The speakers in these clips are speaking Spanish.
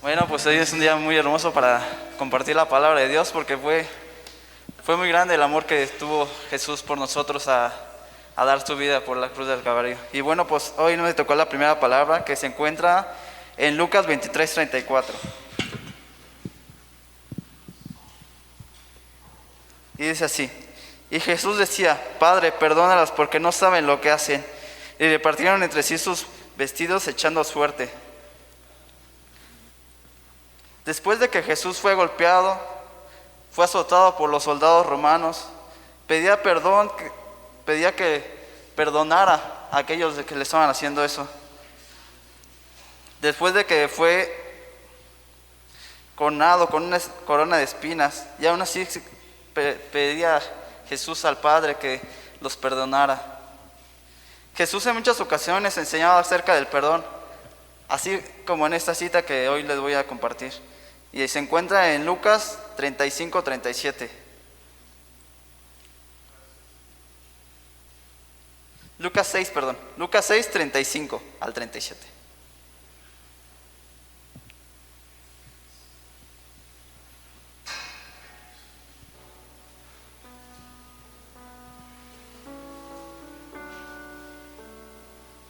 Bueno, pues hoy es un día muy hermoso para compartir la palabra de Dios porque fue muy grande el amor que tuvo Jesús por nosotros a dar su vida por la cruz del Calvario. Y bueno, pues hoy nos tocó la primera palabra que se encuentra en Lucas 23:34. Y dice así: y Jesús decía: Padre, perdónalos porque no saben lo que hacen. Y repartieron entre sí sus vestidos echando suerte. Después de que Jesús fue golpeado, fue azotado por los soldados romanos, pedía que perdonara a aquellos que le estaban haciendo eso. Después de que fue coronado con una corona de espinas, y aún así pedía Jesús al Padre que los perdonara. Jesús en muchas ocasiones enseñaba acerca del perdón, así como en esta cita que hoy les voy a compartir. Y se encuentra en Lucas 35:37. Lucas 6, 35 al 37.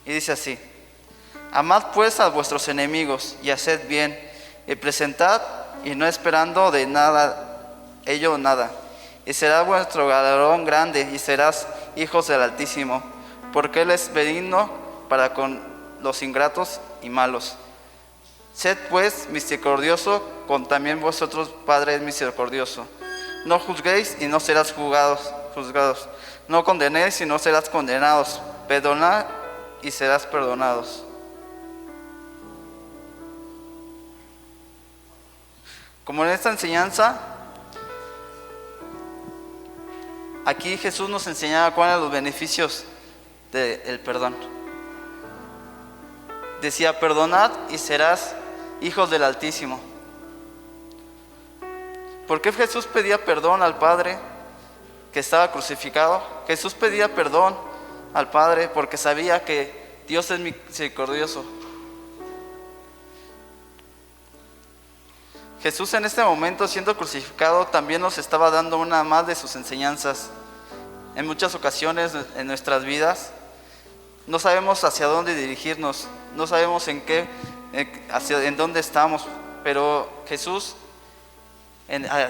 Y dice así: amad pues a vuestros enemigos y haced bien, y presentad y no esperando de nada, ello nada. Y será vuestro galardón grande, y serás hijos del Altísimo, porque Él es benigno para con los ingratos y malos. Sed pues misericordioso, con también vosotros Padre es misericordioso. No juzguéis y no serás juzgados. No condenéis y no serás condenados. Perdonad y serás perdonados. Como en esta enseñanza, aquí Jesús nos enseñaba cuáles son los beneficios del perdón. Decía: perdonad y serás hijos del Altísimo. ¿Por qué Jesús pedía perdón al Padre que estaba crucificado? Jesús pedía perdón al Padre porque sabía que Dios es misericordioso. Jesús en este momento, siendo crucificado, también nos estaba dando una más de sus enseñanzas. En muchas ocasiones en nuestras vidas no sabemos hacia dónde dirigirnos, no sabemos en dónde estamos, pero Jesús,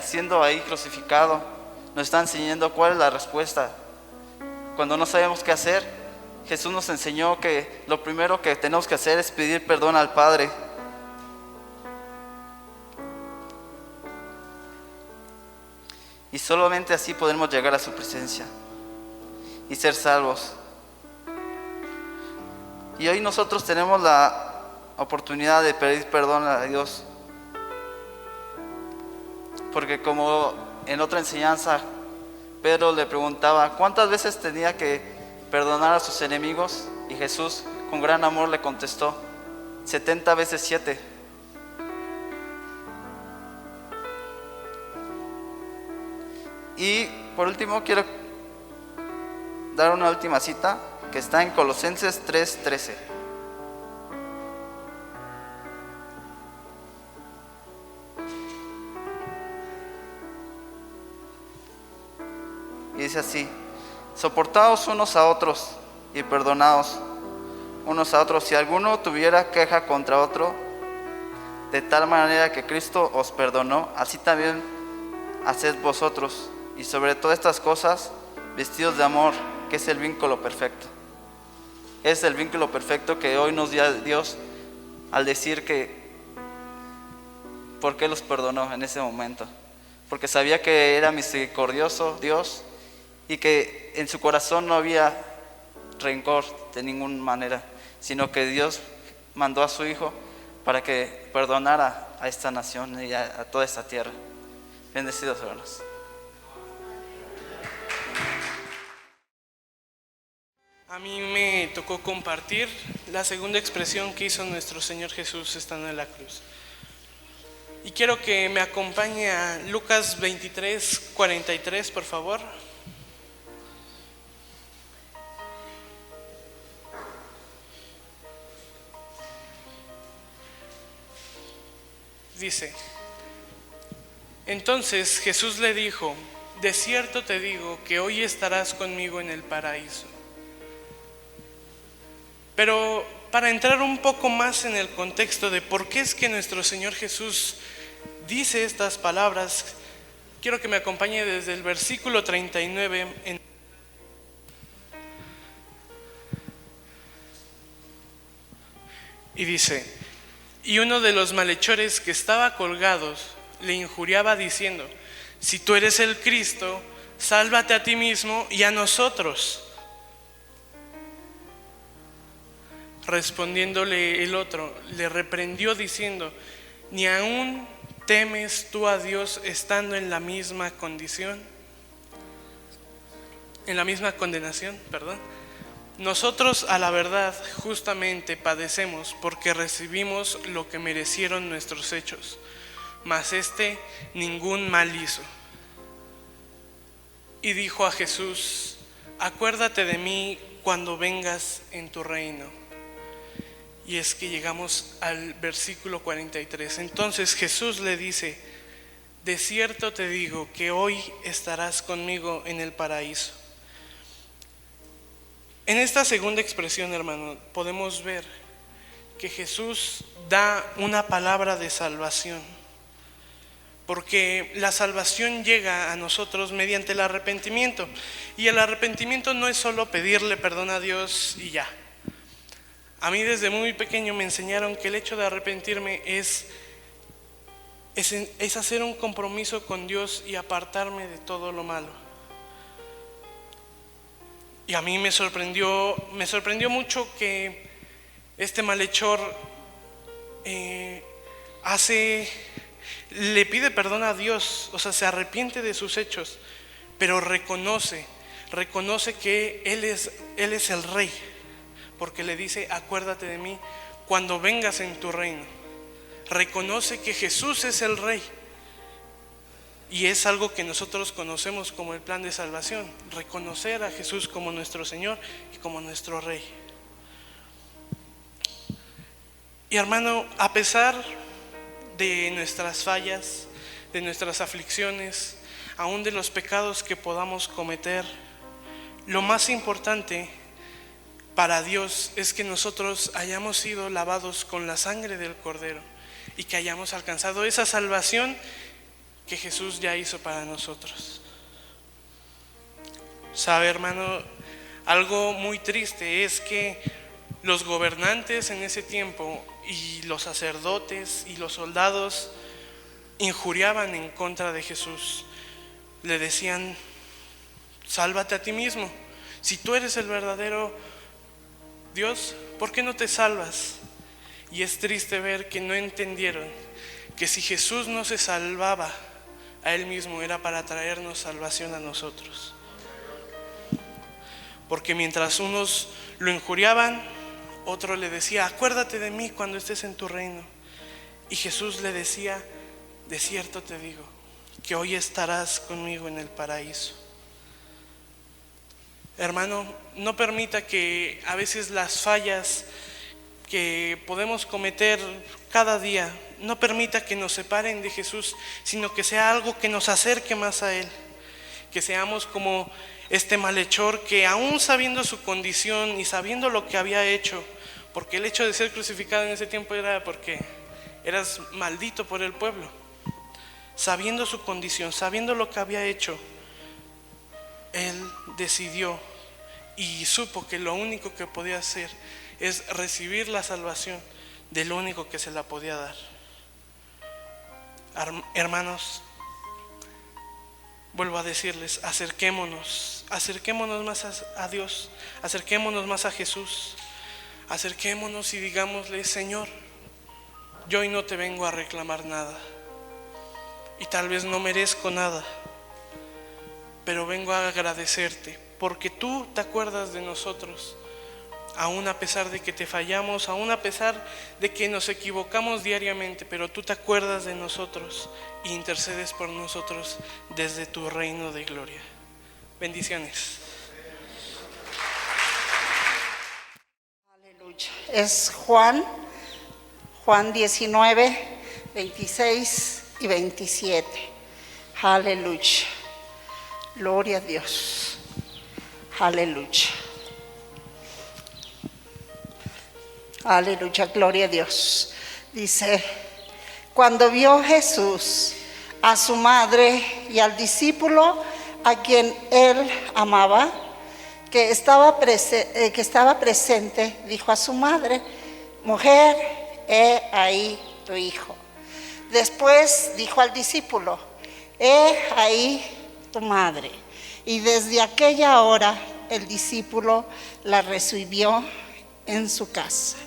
siendo ahí crucificado, nos está enseñando cuál es la respuesta. Cuando no sabemos qué hacer, Jesús nos enseñó que lo primero que tenemos que hacer es pedir perdón al Padre. Y solamente así podremos llegar a su presencia y ser salvos. Y hoy nosotros tenemos la oportunidad de pedir perdón a Dios. Porque como en otra enseñanza, Pedro le preguntaba cuántas veces tenía que perdonar a sus enemigos, y Jesús con gran amor le contestó: 70 veces 7. Y por último quiero dar una última cita que está en Colosenses 3:13. Y dice así: soportaos unos a otros y perdonaos unos a otros si alguno tuviera queja contra otro, de tal manera que Cristo os perdonó, así también haced vosotros. Y sobre todas estas cosas, vestidos de amor, que es el vínculo perfecto. Es el vínculo perfecto que hoy nos dio Dios al decir que por qué los perdonó en ese momento. Porque sabía que era misericordioso Dios y que en su corazón no había rencor de ninguna manera, sino que Dios mandó a su Hijo para que perdonara a esta nación y a toda esta tierra. Bendecidos hermanos. A mí me tocó compartir la segunda expresión que hizo nuestro Señor Jesús estando en la cruz. Y quiero que me acompañe a Lucas 23:43, por favor. Dice: entonces Jesús le dijo: de cierto te digo que hoy estarás conmigo en el paraíso. Pero para entrar un poco más en el contexto de por qué es que nuestro Señor Jesús dice estas palabras, quiero que me acompañe desde el versículo 39. Y dice: y uno de los malhechores que estaba colgados le injuriaba diciendo: si tú eres el Cristo, sálvate a ti mismo y a nosotros. Respondiéndole el otro, le reprendió diciendo: ¿ni aún temes tú a Dios estando en la misma condición? En la misma condenación, perdón. Nosotros a la verdad justamente padecemos porque recibimos lo que merecieron nuestros hechos, mas este ningún mal hizo. Y dijo a Jesús: acuérdate de mí cuando vengas en tu reino. Y es que llegamos al versículo 43. Entonces Jesús le dice: de cierto te digo que hoy estarás conmigo en el paraíso. En esta segunda expresión, hermano, podemos ver que Jesús da una palabra de salvación, porque la salvación llega a nosotros mediante el arrepentimiento, y el arrepentimiento no es solo pedirle perdón a Dios y ya. A mí desde muy pequeño me enseñaron que el hecho de arrepentirme es hacer un compromiso con Dios y apartarme de todo lo malo. Y a mí me sorprendió mucho que este malhechor le pide perdón a Dios, o sea, se arrepiente de sus hechos, pero reconoce que Él es el Rey, porque le dice: acuérdate de mí cuando vengas en tu reino. Reconoce que Jesús es el Rey, y es algo que nosotros conocemos como el plan de salvación: reconocer a Jesús como nuestro Señor y como nuestro Rey. Y hermano, a pesar de nuestras fallas, de nuestras aflicciones, aún de los pecados que podamos cometer, lo más importante para Dios es que nosotros hayamos sido lavados con la sangre del Cordero y que hayamos alcanzado esa salvación que Jesús ya hizo para nosotros. ¿Sabe, hermano? Algo muy triste es que los gobernantes en ese tiempo y los sacerdotes y los soldados injuriaban en contra de Jesús. Le decían: sálvate a ti mismo. Si tú eres el verdadero Dios, ¿por qué no te salvas? Y es triste ver que no entendieron que si Jesús no se salvaba a Él mismo, era para traernos salvación a nosotros. Porque mientras unos lo injuriaban, otro le decía: acuérdate de mí cuando estés en tu reino. Y Jesús le decía: de cierto te digo que hoy estarás conmigo en el paraíso. Hermano, no permita que a veces las fallas que podemos cometer cada día, no permita que nos separen de Jesús, sino que sea algo que nos acerque más a Él. Que seamos como este malhechor que, aún sabiendo su condición y sabiendo lo que había hecho, porque el hecho de ser crucificado en ese tiempo era porque eras maldito por el pueblo, sabiendo su condición, sabiendo lo que había hecho, Él decidió y supo que lo único que podía hacer es recibir la salvación del único que se la podía dar. Hermanos, vuelvo a decirles: acerquémonos más a Dios, acerquémonos más a Jesús, acerquémonos y digámosle: Señor, yo hoy no te vengo a reclamar nada, y tal vez no merezco nada, pero vengo a agradecerte, porque tú te acuerdas de nosotros, aún a pesar de que te fallamos, aún a pesar de que nos equivocamos diariamente, pero tú te acuerdas de nosotros e intercedes por nosotros desde tu reino de gloria. Bendiciones. Aleluya. Es Juan 19, 26 y 27. Aleluya. Gloria a Dios. Aleluya. Aleluya, gloria a Dios. Dice, cuando vio Jesús a su madre y al discípulo a quien él amaba, que estaba presente, dijo a su madre: mujer, he ahí tu hijo. Después dijo al discípulo: he ahí tu madre. Y desde aquella hora el discípulo la recibió en su casa.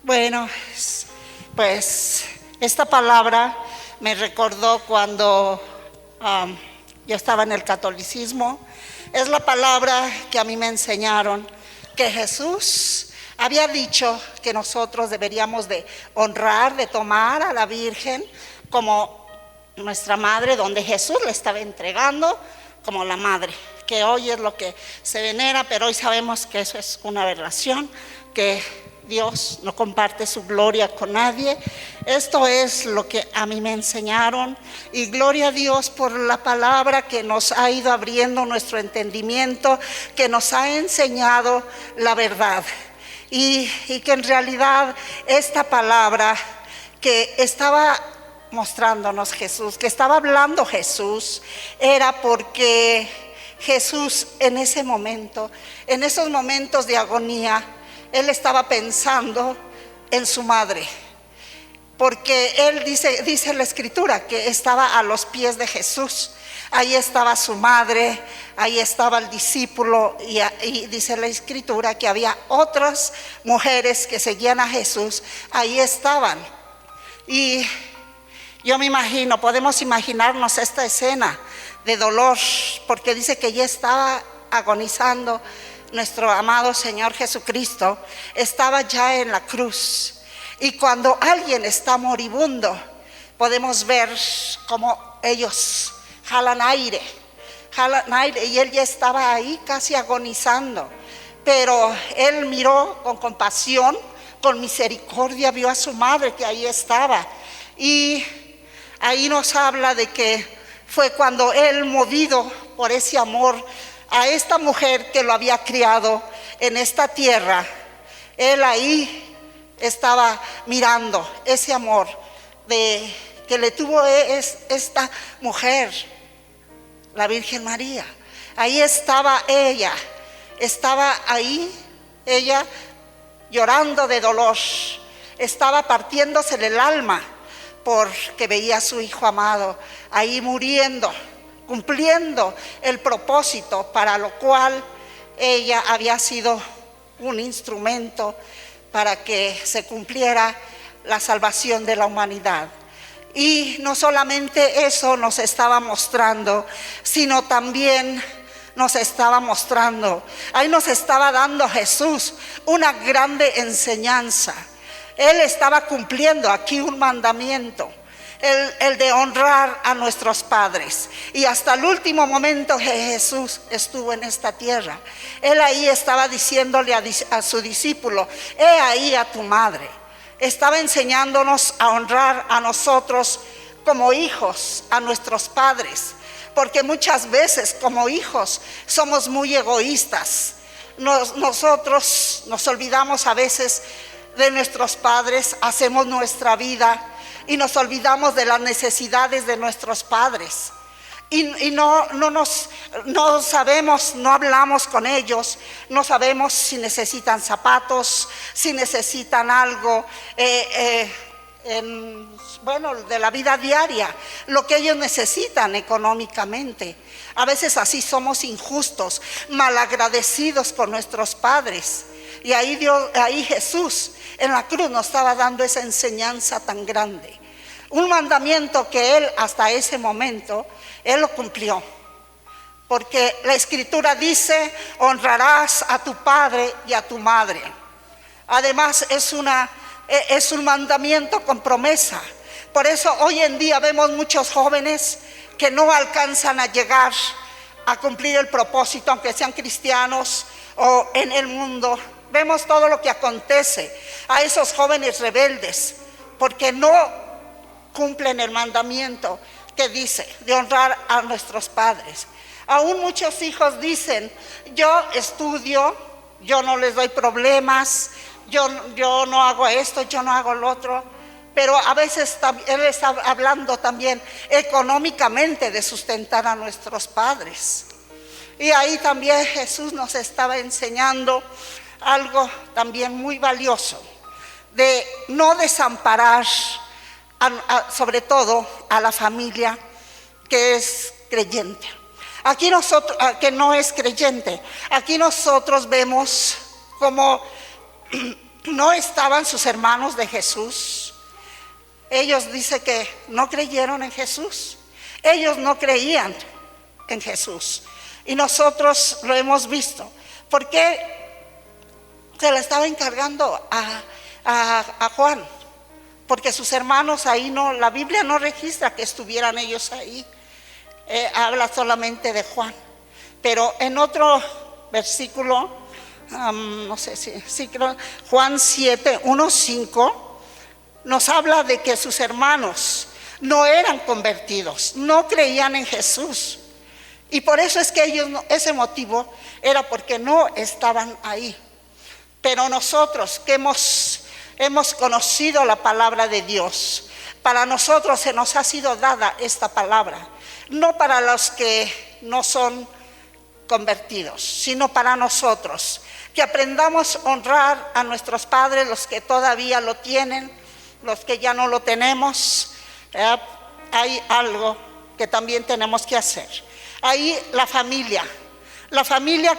Bueno, pues esta palabra me recordó cuando yo estaba en el catolicismo. Es la palabra que a mí me enseñaron, que Jesús había dicho que nosotros deberíamos de honrar, de tomar a la Virgen como nuestra madre, donde Jesús le estaba entregando como la madre, que hoy es lo que se venera, pero hoy sabemos que eso es una aberración, que Dios no comparte su gloria con nadie. Esto es lo que a mí me enseñaron, y gloria a Dios por la palabra que nos ha ido abriendo nuestro entendimiento, que nos ha enseñado la verdad, y que en realidad esta palabra que estaba mostrándonos Jesús, que estaba hablando Jesús, era porque Jesús en ese momento, en esos momentos de agonía, él estaba pensando en su madre, porque él dice la escritura que estaba a los pies de Jesús. Ahí estaba su madre, ahí estaba el discípulo, y dice la escritura que había otras mujeres que seguían a Jesús, ahí estaban. Y yo me imagino, podemos imaginarnos esta escena de dolor, porque dice que ya estaba agonizando. Nuestro amado Señor Jesucristo estaba ya en la cruz, y cuando alguien está moribundo, podemos ver cómo ellos jalan aire, y él ya estaba ahí casi agonizando, pero él miró con compasión, con misericordia, vio a su madre que ahí estaba, y ahí nos habla de que fue cuando él, movido por ese amor a esta mujer que lo había criado en esta tierra, él ahí estaba mirando ese amor que le tuvo esta mujer, la Virgen María. Ahí estaba ella llorando de dolor, estaba partiéndose el alma porque veía a su hijo amado ahí muriendo, cumpliendo el propósito para lo cual ella había sido un instrumento para que se cumpliera la salvación de la humanidad. Y no solamente eso nos estaba mostrando, sino también nos estaba mostrando, ahí nos estaba dando Jesús una grande enseñanza. Él estaba cumpliendo aquí un mandamiento, el de honrar a nuestros padres. Y hasta el último momento que Jesús estuvo en esta tierra, él ahí estaba diciéndole a su discípulo: he ahí a tu madre. Estaba enseñándonos a honrar a nosotros como hijos, a nuestros padres, porque muchas veces como hijos somos muy egoístas. Nosotros nos olvidamos a veces de nuestros padres, hacemos nuestra vida y nos olvidamos de las necesidades de nuestros padres, y no sabemos, no hablamos con ellos, no sabemos si necesitan zapatos, si necesitan algo, de la vida diaria, lo que ellos necesitan económicamente. A veces así somos injustos, malagradecidos con nuestros padres. Y ahí Jesús en la cruz nos estaba dando esa enseñanza tan grande. Un mandamiento que él hasta ese momento, él lo cumplió. Porque la escritura dice: honrarás a tu padre y a tu madre. Además es un mandamiento con promesa. Por eso hoy en día vemos muchos jóvenes que no alcanzan a llegar a cumplir el propósito, aunque sean cristianos o en el mundo. Vemos todo lo que acontece a esos jóvenes rebeldes, porque no cumplen el mandamiento que dice de honrar a nuestros padres. Aún muchos hijos dicen, yo estudio, yo no les doy problemas, yo no hago esto, yo no hago lo otro. Pero a veces él está hablando también económicamente de sustentar a nuestros padres. Y ahí también Jesús nos estaba enseñando algo también muy valioso, de no desamparar sobre todo a la familia que es creyente. Aquí nosotros, que no es creyente, aquí nosotros vemos como no estaban sus hermanos de Jesús. Ellos dicen que no creyeron en Jesús, ellos no creían en Jesús. Y nosotros lo hemos visto, porque se le estaba encargando a Juan, porque sus hermanos ahí no, la Biblia no registra que estuvieran ellos ahí, habla solamente de Juan. Pero en otro versículo, no sé si creo, Juan 7, 1, 5, nos habla de que sus hermanos no eran convertidos, no creían en Jesús. Y por eso es que ellos, ese motivo era porque no estaban ahí. Pero nosotros que hemos conocido la palabra de Dios, para nosotros se nos ha sido dada esta palabra, no para los que no son convertidos, sino para nosotros, que aprendamos a honrar a nuestros padres, los que todavía lo tienen, los que ya no lo tenemos. Hay algo que también tenemos que hacer. Ahí la familia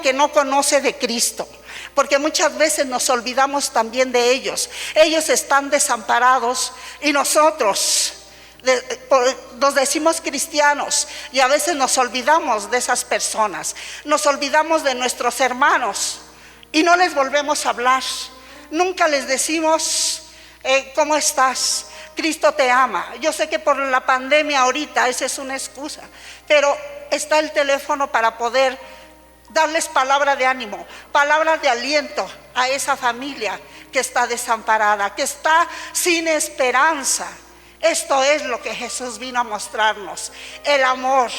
que no conoce de Cristo, porque muchas veces nos olvidamos también de ellos. Ellos están desamparados y nosotros nos decimos cristianos y a veces nos olvidamos de esas personas, nos olvidamos de nuestros hermanos y no les volvemos a hablar. Nunca les decimos, ¿cómo estás? Cristo te ama. Yo sé que por la pandemia ahorita esa es una excusa, pero está el teléfono para poder darles palabra de ánimo, palabras de aliento a esa familia que está desamparada, que está sin esperanza. Esto es lo que Jesús vino a mostrarnos, el amor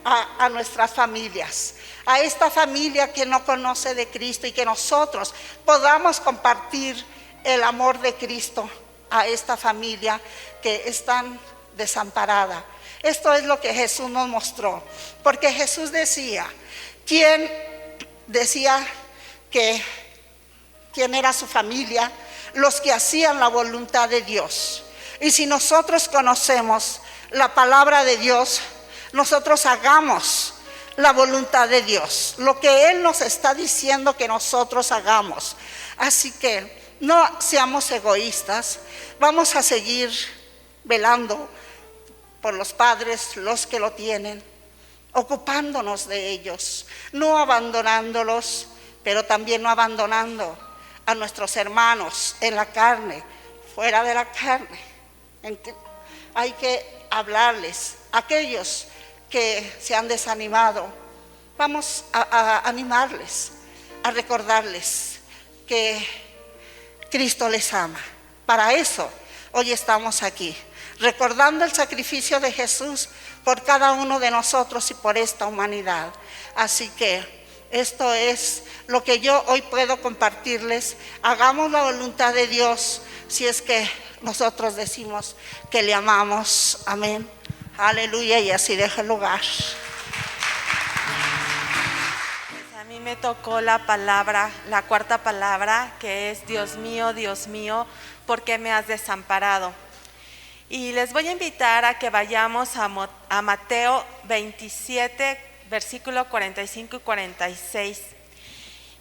a nuestras familias, a esta familia que no conoce de Cristo, y que nosotros podamos compartir el amor de Cristo a esta familia que están desamparada. Esto es lo que Jesús nos mostró, porque Jesús decía, ¿quién era su familia? Los que hacían la voluntad de Dios. Y si nosotros conocemos la palabra de Dios, nosotros hagamos la voluntad de Dios, lo que Él nos está diciendo que nosotros hagamos. Así que no seamos egoístas, vamos a seguir velando por los padres, los que lo tienen, ocupándonos de ellos, no abandonándolos, pero también no abandonando a nuestros hermanos en la carne, fuera de la carne. Hay que hablarles, aquellos que se han desanimado, vamos a animarles, a recordarles que Cristo les ama. Para eso hoy estamos aquí, recordando el sacrificio de Jesús por cada uno de nosotros y por esta humanidad. Así que esto es lo que yo hoy puedo compartirles. Hagamos la voluntad de Dios, si es que nosotros decimos que le amamos. Amén. Aleluya. Y así deja el lugar. A mí me tocó la palabra, la cuarta palabra, que es Dios mío, ¿por qué me has desamparado? Y les voy a invitar a que vayamos a Mateo 27, versículo 45 y 46.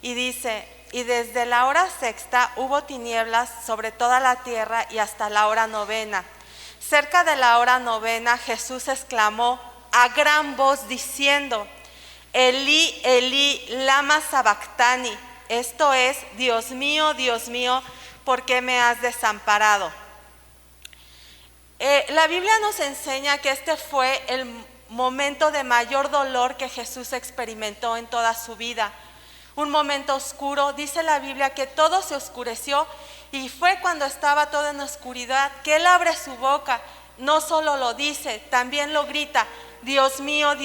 Y dice, y desde la hora sexta hubo tinieblas sobre toda la tierra y hasta la hora novena. Cerca de la hora novena Jesús exclamó a gran voz diciendo, Elí, Elí, lama sabactani. Esto es, Dios mío, ¿por qué me has desamparado? La Biblia nos enseña que este fue el momento de mayor dolor que Jesús experimentó en toda su vida. Un momento oscuro, dice la Biblia que todo se oscureció, y fue cuando estaba todo en oscuridad que Él abre su boca no solo lo dice, también lo grita: Dios mío,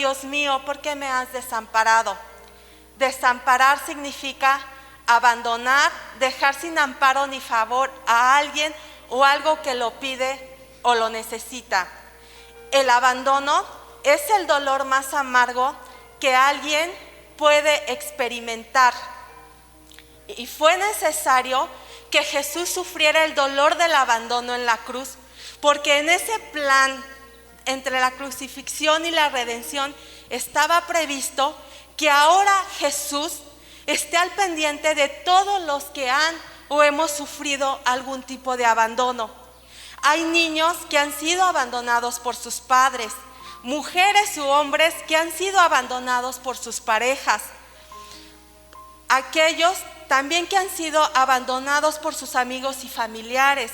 ¿por qué me has desamparado? Desamparar significa abandonar, dejar sin amparo ni favor a alguien o algo que lo pide o lo necesita. El abandono es el dolor más amargo que alguien puede experimentar. Y fue necesario que Jesús sufriera el dolor del abandono en la cruz, porque en ese plan entre la crucifixión y la redención estaba previsto que ahora Jesús esté al pendiente de todos los que han o hemos sufrido algún tipo de abandono. Hay niños que han sido abandonados por sus padres, mujeres u hombres que han sido abandonados por sus parejas, aquellos también que han sido abandonados por sus amigos y familiares.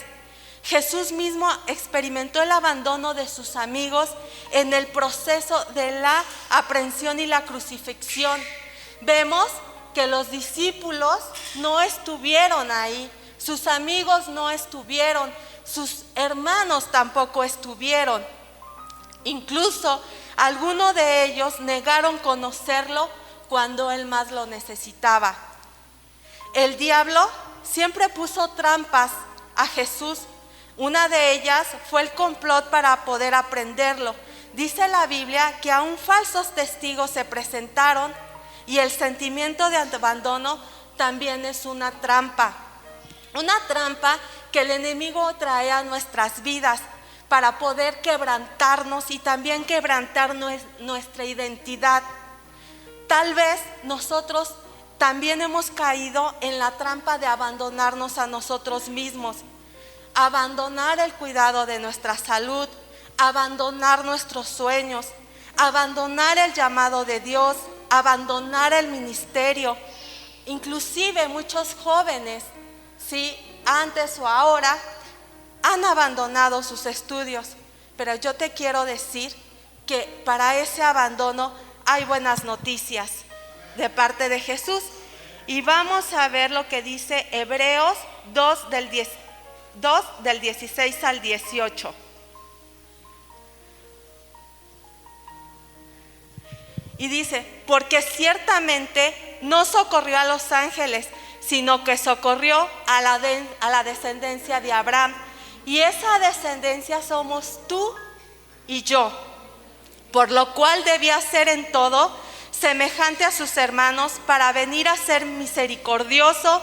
Jesús mismo experimentó el abandono de sus amigos en el proceso de la aprehensión y la crucifixión. Vemos que los discípulos no estuvieron ahí, sus amigos no estuvieron, sus hermanos tampoco estuvieron. Incluso algunos de ellos negaron conocerlo cuando él más lo necesitaba. El diablo siempre puso trampas a Jesús. Una de ellas fue el complot para poder aprenderlo. Dice la Biblia que aún falsos testigos se presentaron, y el sentimiento de abandono también es una trampa. Una trampa que el enemigo trae a nuestras vidas para poder quebrantarnos y también quebrantar nuestra identidad. Tal vez nosotros también hemos caído en la trampa de abandonarnos a nosotros mismos, abandonar el cuidado de nuestra salud, abandonar nuestros sueños, abandonar el llamado de Dios, abandonar el ministerio. Inclusive muchos jóvenes, sí, antes o ahora, han abandonado sus estudios. Pero yo te quiero decir que para ese abandono hay buenas noticias de parte de Jesús. Y vamos a ver lo que dice Hebreos 2 del 16 al 18. Y dice: porque ciertamente no socorrió a los ángeles, sino que socorrió a la descendencia de Abraham. Y esa descendencia somos tú y yo, por lo cual debía ser en todo semejante a sus hermanos, para venir a ser misericordioso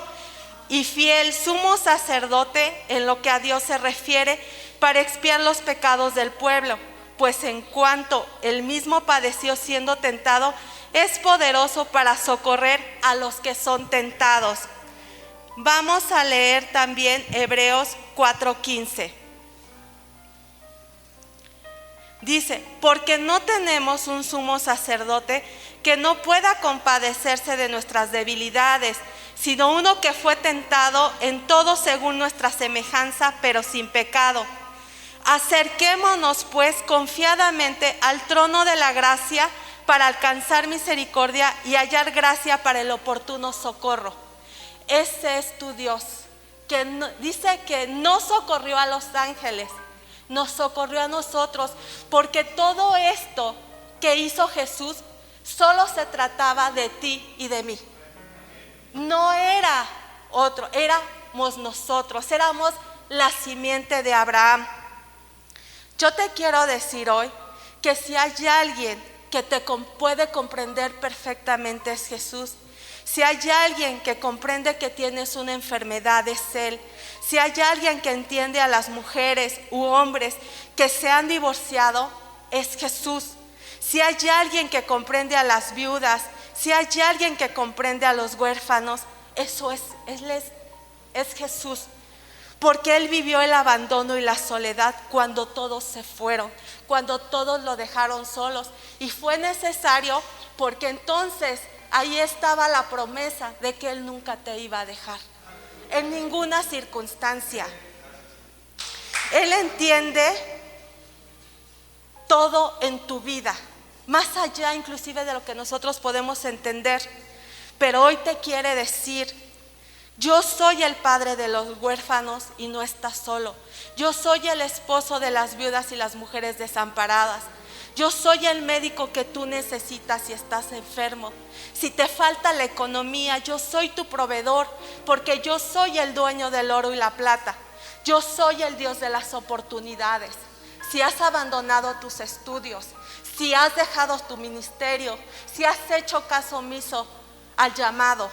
y fiel sumo sacerdote en lo que a Dios se refiere, para expiar los pecados del pueblo. Pues en cuanto él mismo padeció siendo tentado, es poderoso para socorrer a los que son tentados. Vamos a leer también Hebreos 4:15. Dice: porque no tenemos un sumo sacerdote que no pueda compadecerse de nuestras debilidades, sino uno que fue tentado en todo según nuestra semejanza, pero sin pecado. Acerquémonos pues confiadamente al trono de la gracia para alcanzar misericordia y hallar gracia para el oportuno socorro. Ese es tu Dios, que dice que no socorrió a los ángeles, nos socorrió a nosotros, porque todo esto que hizo Jesús solo se trataba de ti y de mí. No era otro, éramos nosotros, éramos la simiente de Abraham. Yo te quiero decir hoy que si hay alguien que te puede comprender perfectamente, es Jesús. Si hay alguien que comprende que tienes una enfermedad, es Él. Si hay alguien que entiende a las mujeres u hombres que se han divorciado, es Jesús. Si hay alguien que comprende a las viudas, si hay alguien que comprende a los huérfanos, Él es Jesús. Porque Él vivió el abandono y la soledad cuando todos se fueron, cuando todos lo dejaron solos. Y fue necesario, porque entonces ahí estaba la promesa de que Él nunca te iba a dejar, en ninguna circunstancia. Él entiende todo en tu vida, más allá inclusive de lo que nosotros podemos entender. Pero hoy te quiere decir Yo soy el padre de los huérfanos y no estás solo. Yo soy el esposo de las viudas y las mujeres desamparadas. Yo soy el médico que tú necesitas si estás enfermo. Si te falta la economía, yo soy tu proveedor, porque yo soy el dueño del oro y la plata. Yo soy el Dios de las oportunidades. Si has abandonado tus estudios, si has dejado tu ministerio, si has hecho caso omiso al llamado,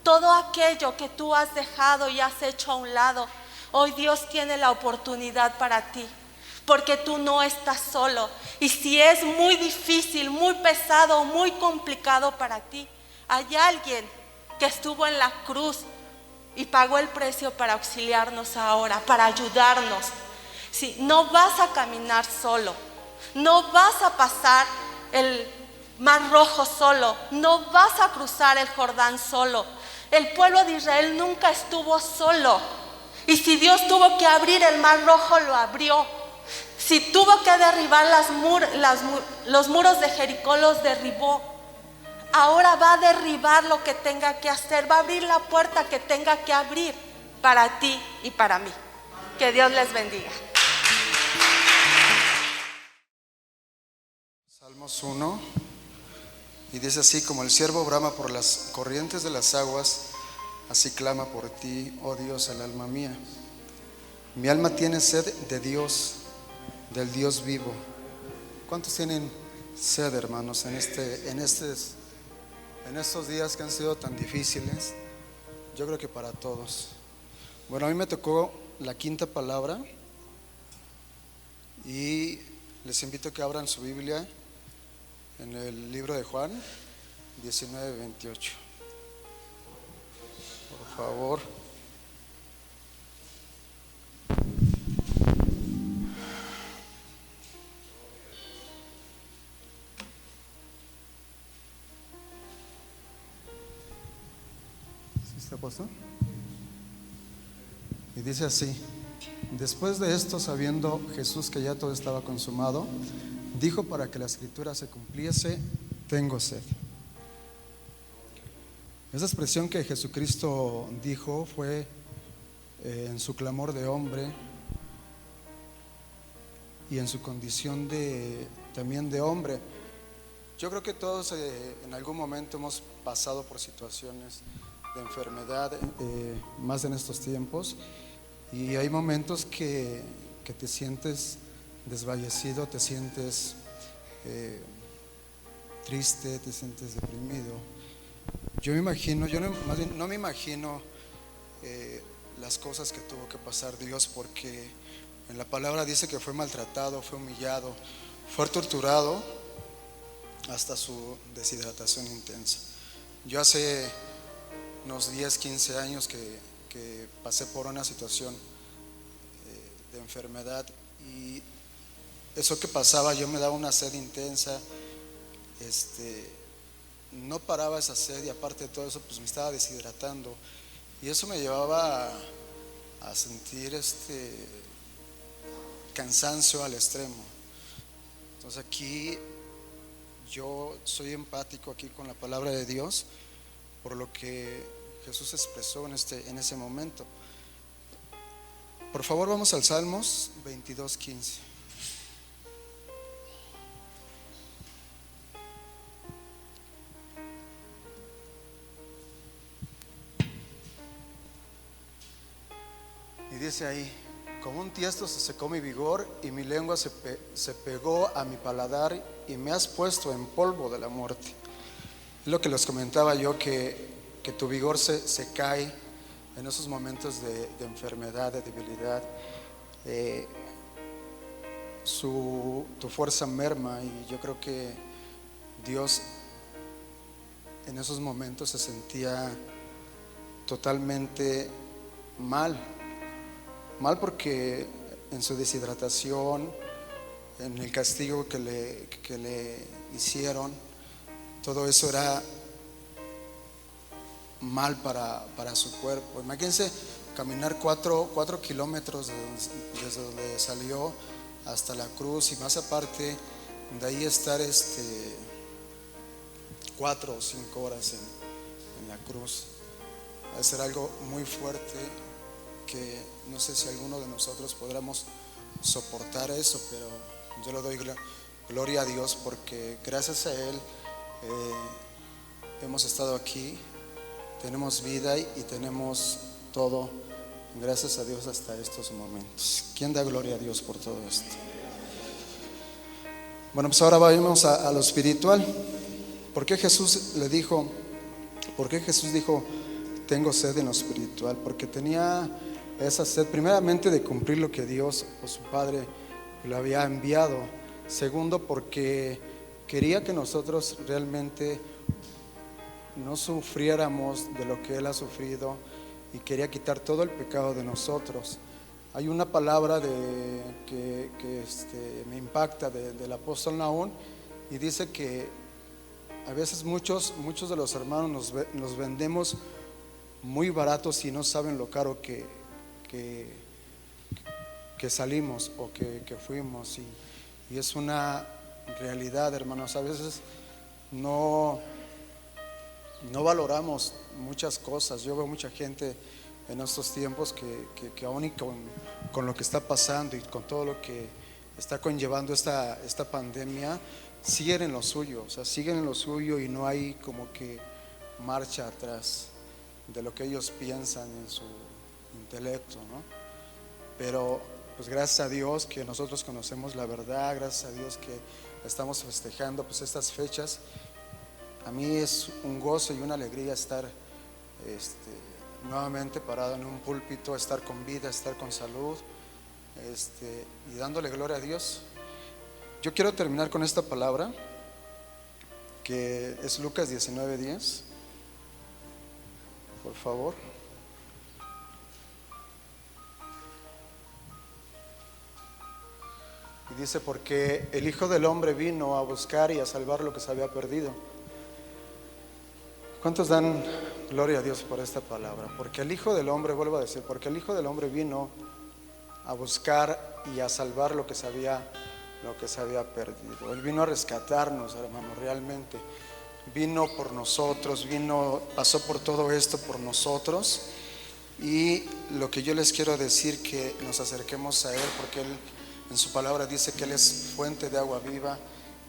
todo aquello que tú has dejado y has hecho a un lado, hoy Dios tiene la oportunidad para ti, porque tú no estás solo. Y si es muy difícil, muy pesado, muy complicado para ti, hay alguien que estuvo en la cruz y pagó el precio para auxiliarnos ahora, para ayudarnos. Sí, no vas a caminar solo, no vas a pasar el Mar Rojo solo, no vas a cruzar el Jordán solo. El pueblo de Israel nunca estuvo solo. Y si Dios tuvo que abrir el Mar Rojo, lo abrió. Si tuvo que derribar los muros de Jericó, los derribó. Ahora va a derribar lo que tenga que hacer, va a abrir la puerta que tenga que abrir para ti y para mí. Que Dios les bendiga. Salmos 1, y dice así: como el ciervo brama por las corrientes de las aguas, así clama por ti, oh Dios, el alma mía. Mi alma tiene sed de Dios, del Dios vivo. ¿Cuántos tienen sed, hermanos, en estos días que han sido tan difíciles? Yo creo que para todos. Bueno, a mí me tocó la quinta palabra y les invito a que abran su Biblia en el libro de Juan 19:28. Por favor. ¿Sí está puesto? Y dice así: después de esto, sabiendo Jesús que ya todo estaba consumado, dijo para que la escritura se cumpliese: tengo sed. Esa expresión que Jesucristo dijo fue en su clamor de hombre y en su condición también de hombre. Yo creo que todos en algún momento hemos pasado por situaciones de enfermedad, más en estos tiempos, y hay momentos que te sientes desfallecido, te sientes triste, te sientes deprimido. Yo no me imagino las cosas que tuvo que pasar Dios, porque en la palabra dice que fue maltratado, fue humillado, fue torturado hasta su deshidratación intensa. Yo hace unos 10, 15 años que pasé por una situación de enfermedad, y eso que pasaba, yo me daba una sed intensa, no paraba esa sed, y aparte de todo eso, pues me estaba deshidratando, y eso me llevaba a sentir cansancio al extremo. Entonces aquí yo soy empático aquí con la palabra de Dios, por lo que Jesús expresó en ese momento. Por favor, vamos al Salmos 22:15. Y dice ahí: como un tiesto se secó mi vigor, y mi lengua se pegó a mi paladar, y me has puesto en polvo de la muerte. Es lo que les comentaba yo, que tu vigor se cae en esos momentos de enfermedad, de debilidad. Tu fuerza merma, y yo creo que Dios en esos momentos se sentía totalmente mal porque en su deshidratación, en el castigo que le hicieron, todo eso era mal para su cuerpo. Imagínense caminar 4 kilómetros desde donde salió hasta la cruz, y más aparte de ahí estar 4 o 5 horas en la cruz. Va a ser algo muy fuerte que no sé si alguno de nosotros podremos soportar eso, pero yo le doy gloria a Dios porque gracias a Él hemos estado aquí, tenemos vida y tenemos todo, gracias a Dios hasta estos momentos. ¿Quién da gloria a Dios por todo esto? Bueno, pues ahora vayamos a lo espiritual. ¿Por qué Jesús dijo, tengo sed en lo espiritual? Porque tenía esa sed, primeramente, de cumplir lo que Dios o su Padre le había enviado. Segundo, porque quería que nosotros realmente no sufriéramos de lo que Él ha sufrido y quería quitar todo el pecado de nosotros. Hay una palabra que me impacta del apóstol Nahum, y dice que a veces muchos de los hermanos nos vendemos muy baratos y no saben lo caro que salimos o que fuimos, y es una realidad, hermanos. A veces no valoramos muchas cosas. Yo veo mucha gente en estos tiempos que aún y con lo que está pasando y con todo lo que está conllevando esta pandemia, siguen en lo suyo, y no hay como que marcha atrás de lo que ellos piensan en su intelecto, ¿no? Pero pues gracias a Dios que nosotros conocemos la verdad, gracias a Dios que estamos festejando pues estas fechas. A mí es un gozo y una alegría estar nuevamente parado en un púlpito, estar con vida, estar con salud, y dándole gloria a Dios. Yo quiero terminar con esta palabra que es Lucas 19:10, por favor. Y dice: porque el Hijo del Hombre vino a buscar y a salvar lo que se había perdido. ¿Cuántos dan gloria a Dios por esta palabra? Porque el Hijo del Hombre, vuelvo a decir, porque el Hijo del Hombre vino a buscar y a salvar lo que se había perdido. Él vino a rescatarnos, hermano, realmente. Vino por nosotros, pasó por todo esto por nosotros. Y lo que yo les quiero decir, que nos acerquemos a Él, porque Él en su palabra dice que Él es fuente de agua viva,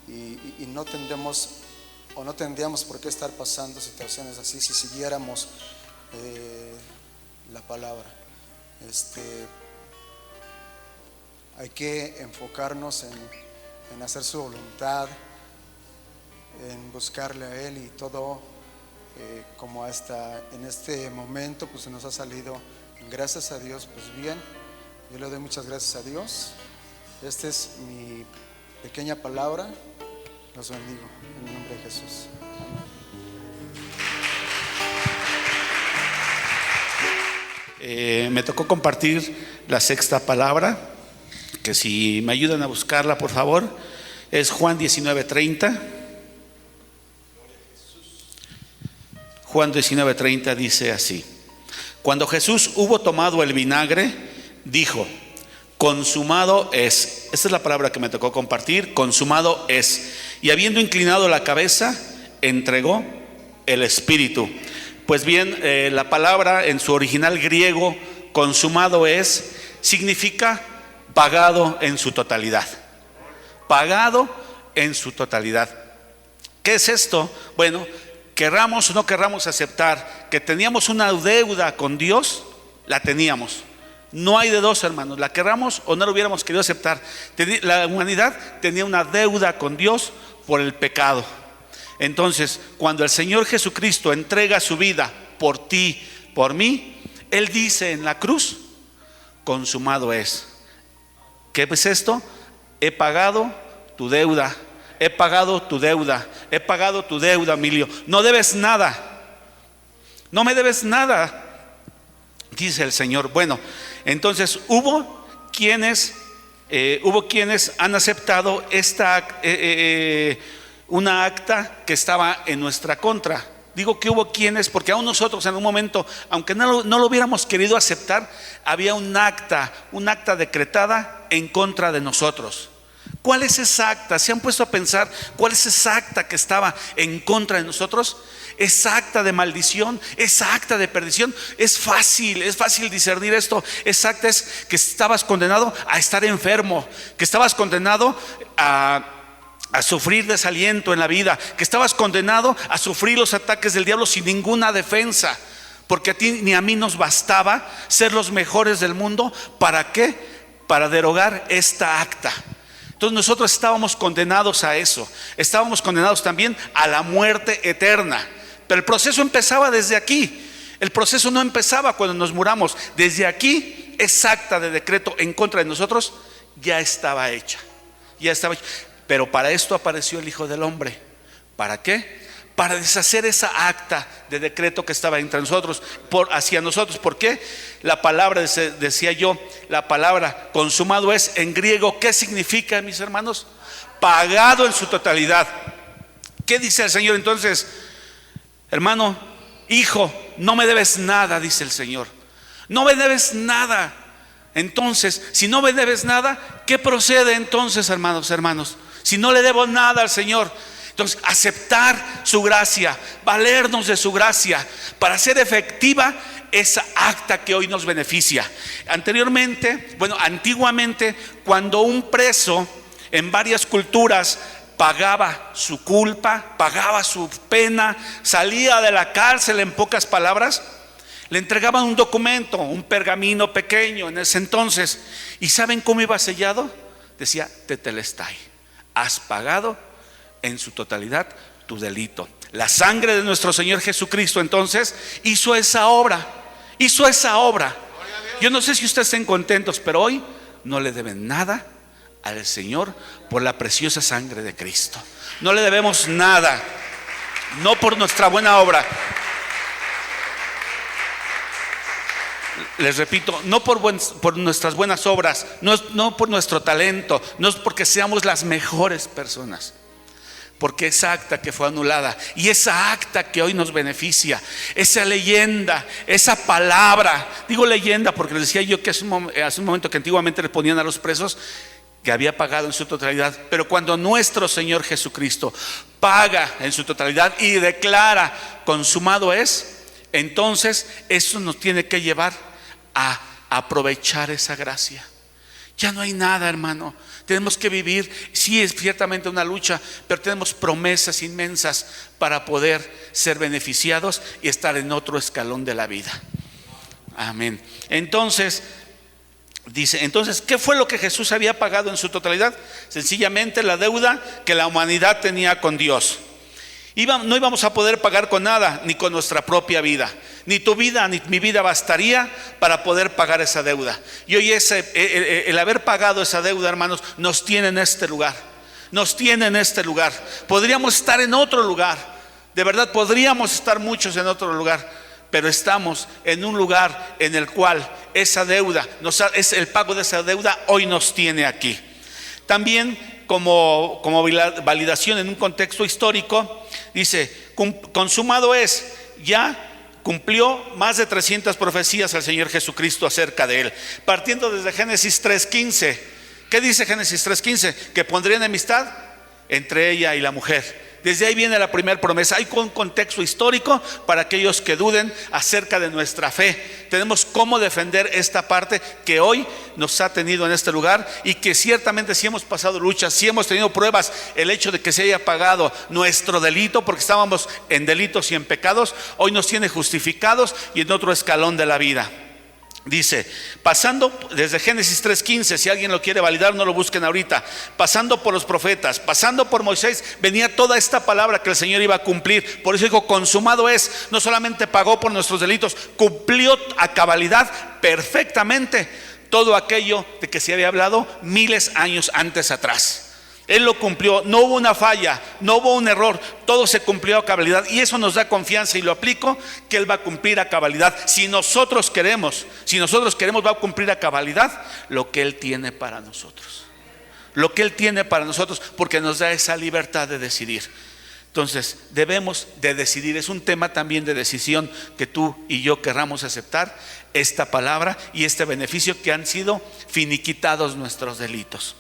y no tendríamos por qué estar pasando situaciones así si siguiéramos la palabra. Hay que enfocarnos en hacer su voluntad, en buscarle a Él, y todo como hasta en este momento pues se nos ha salido, gracias a Dios, pues bien. Yo le doy muchas gracias a Dios. Esta es mi pequeña palabra. Los bendigo en el nombre de Jesús. Me tocó compartir la sexta palabra, que si me ayudan a buscarla, por favor, es Juan 19:30. Juan 19:30 dice así: cuando Jesús hubo tomado el vinagre, dijo: consumado es. Esta es la palabra que me tocó compartir: consumado es. Y habiendo inclinado la cabeza, entregó el espíritu. Pues bien, la palabra en su original griego, consumado es, significa pagado en su totalidad. Pagado en su totalidad. ¿Qué es esto? Bueno, querramos o no querramos aceptar que teníamos una deuda con Dios, la teníamos. No hay de dos, hermanos, la querramos o no lo hubiéramos querido aceptar. La humanidad tenía una deuda con Dios por el pecado. Entonces, cuando el Señor Jesucristo entrega su vida por ti, por mí, Él dice en la cruz: consumado es. ¿Qué es esto? He pagado tu deuda. He pagado tu deuda. He pagado tu deuda, Emilio. No debes nada. No me debes nada, dice el Señor. Bueno, entonces hubo quienes han aceptado una acta que estaba en nuestra contra. Digo que hubo quienes porque aún nosotros en un momento, aunque no lo hubiéramos querido aceptar, había un acta decretada en contra de nosotros. ¿Cuál es esa acta? ¿Se han puesto a pensar cuál es esa acta que estaba en contra de nosotros? Esa acta de maldición, esa acta de perdición. Es fácil discernir esto. Esa acta es que estabas condenado a estar enfermo, que estabas condenado a sufrir desaliento en la vida, que estabas condenado a sufrir los ataques del diablo sin ninguna defensa, porque a ti ni a mí nos bastaba ser los mejores del mundo. ¿Para qué? Para derogar esta acta. Entonces nosotros estábamos condenados a eso, estábamos condenados también a la muerte eterna. Pero el proceso empezaba desde aquí. El proceso no empezaba cuando nos muramos. Desde aquí, esa acta de decreto en contra de nosotros ya estaba hecha. Pero para esto apareció el Hijo del Hombre. ¿Para qué? Para deshacer esa acta de decreto que estaba entre nosotros, hacia nosotros. ¿Por qué? La palabra, decía yo, la palabra consumado es en griego. ¿Qué significa, mis hermanos? Pagado en su totalidad. ¿Qué dice el Señor entonces? Hermano, hijo, no me debes nada, dice el Señor. No me debes nada. Entonces, si no me debes nada, ¿qué procede entonces, hermanos? Si no le debo nada al Señor, entonces aceptar su gracia, valernos de su gracia para hacer efectiva esa acta que hoy nos beneficia. Antiguamente, cuando un preso en varias culturas pagaba su culpa, pagaba su pena, salía de la cárcel, en pocas palabras, le entregaban un documento, un pergamino pequeño en ese entonces. ¿Y saben cómo iba sellado? Decía tetelestai: has pagado en su totalidad tu delito. La sangre de nuestro Señor Jesucristo entonces hizo esa obra. Yo no sé si ustedes estén contentos, pero hoy no le deben nada al Señor por la preciosa sangre de Cristo. No le debemos nada, no por nuestra buena obra. Les repito, no por nuestras buenas obras, no por nuestro talento, no es porque seamos las mejores personas, porque esa acta que fue anulada y esa acta que hoy nos beneficia, esa leyenda, esa palabra, digo leyenda porque les decía yo que hace un momento que antiguamente le ponían a los presos que había pagado en su totalidad, pero cuando nuestro Señor Jesucristo paga en su totalidad y declara consumado es, entonces eso nos tiene que llevar a aprovechar esa gracia. Ya no hay nada, hermano. Tenemos que vivir, sí es ciertamente una lucha, pero tenemos promesas inmensas para poder ser beneficiados y estar en otro escalón de la vida. Amén. Entonces, ¿qué fue lo que Jesús había pagado en su totalidad? Sencillamente la deuda que la humanidad tenía con Dios. No íbamos a poder pagar con nada, ni con nuestra propia vida. Ni tu vida ni mi vida bastaría para poder pagar esa deuda. Y hoy el haber pagado esa deuda, hermanos, nos tiene en este lugar. Podríamos estar en otro lugar. De verdad, podríamos estar muchos en otro lugar, pero estamos en un lugar en el cual esa deuda, el pago de esa deuda hoy nos tiene aquí. También como validación en un contexto histórico, dice, consumado es, ya cumplió más de 300 profecías al Señor Jesucristo acerca de Él. Partiendo desde Génesis 3:15. ¿Qué dice Génesis 3:15? Que pondría enemistad entre ella y la mujer. Desde ahí viene la primera promesa. Hay un contexto histórico para aquellos que duden acerca de nuestra fe. Tenemos cómo defender esta parte que hoy nos ha tenido en este lugar y que ciertamente si hemos pasado luchas, si hemos tenido pruebas, el hecho de que se haya pagado nuestro delito, porque estábamos en delitos y en pecados, hoy nos tiene justificados y en otro escalón de la vida. Dice, pasando desde Génesis 3:15, si alguien lo quiere validar, no lo busquen ahorita. Pasando por los profetas, pasando por Moisés, venía toda esta palabra que el Señor iba a cumplir. Por eso dijo, consumado es. No solamente pagó por nuestros delitos, cumplió a cabalidad, perfectamente, todo aquello de que se había hablado miles de años antes atrás. Él lo cumplió, no hubo una falla, no hubo un error, todo se cumplió a cabalidad y eso nos da confianza y lo aplico que Él va a cumplir a cabalidad. Si nosotros queremos va a cumplir a cabalidad lo que Él tiene para nosotros. Lo que Él tiene para nosotros porque nos da esa libertad de decidir. Entonces debemos de decidir, es un tema también de decisión que tú y yo querramos aceptar esta palabra y este beneficio que han sido finiquitados nuestros delitos.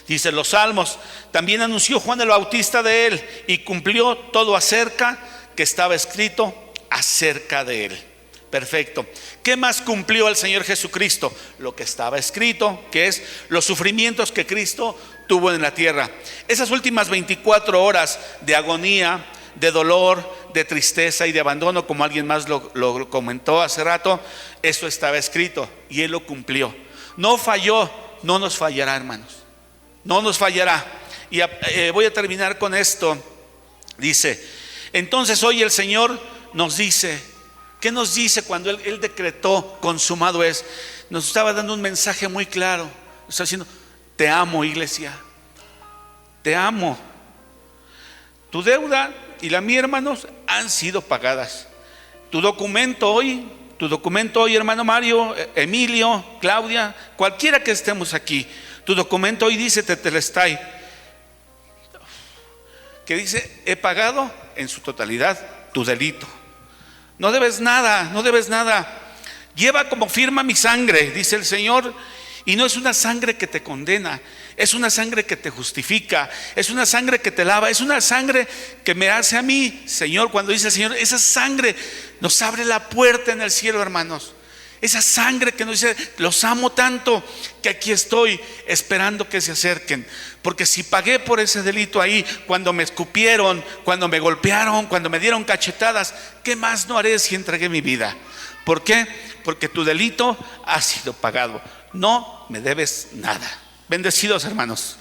Dice los Salmos, también anunció Juan el Bautista de él y cumplió todo acerca que estaba escrito acerca de él. Perfecto. ¿Qué más cumplió el Señor Jesucristo? Lo que estaba escrito, que es los sufrimientos que Cristo tuvo en la tierra. Esas últimas 24 horas de agonía, de dolor, de tristeza y de abandono, como alguien más lo comentó hace rato, eso estaba escrito y Él lo cumplió. No falló, no nos fallará, hermanos. No nos fallará. Y voy a terminar con esto. Dice, entonces hoy el Señor nos dice, ¿qué nos dice cuando Él decretó consumado es? Nos estaba dando un mensaje muy claro. Nos está diciendo, te amo, iglesia, te amo. Tu deuda y la mía, hermanos, han sido pagadas. Tu documento hoy, hermano Mario, Emilio, Claudia, cualquiera que estemos aquí, tu documento hoy dice Tetelestai, que dice, he pagado en su totalidad tu delito. No debes nada, no debes nada. Lleva como firma mi sangre, dice el Señor, y no es una sangre que te condena, es una sangre que te justifica, es una sangre que te lava, es una sangre que me hace a mí, Señor. Cuando dice el Señor, esa sangre nos abre la puerta en el cielo, hermanos. Esa sangre que nos dice, los amo tanto que aquí estoy esperando que se acerquen. Porque si pagué por ese delito ahí, cuando me escupieron, cuando me golpearon, cuando me dieron cachetadas, ¿qué más no haré si entregué mi vida? ¿Por qué? Porque tu delito ha sido pagado. No me debes nada. Bendecidos, hermanos.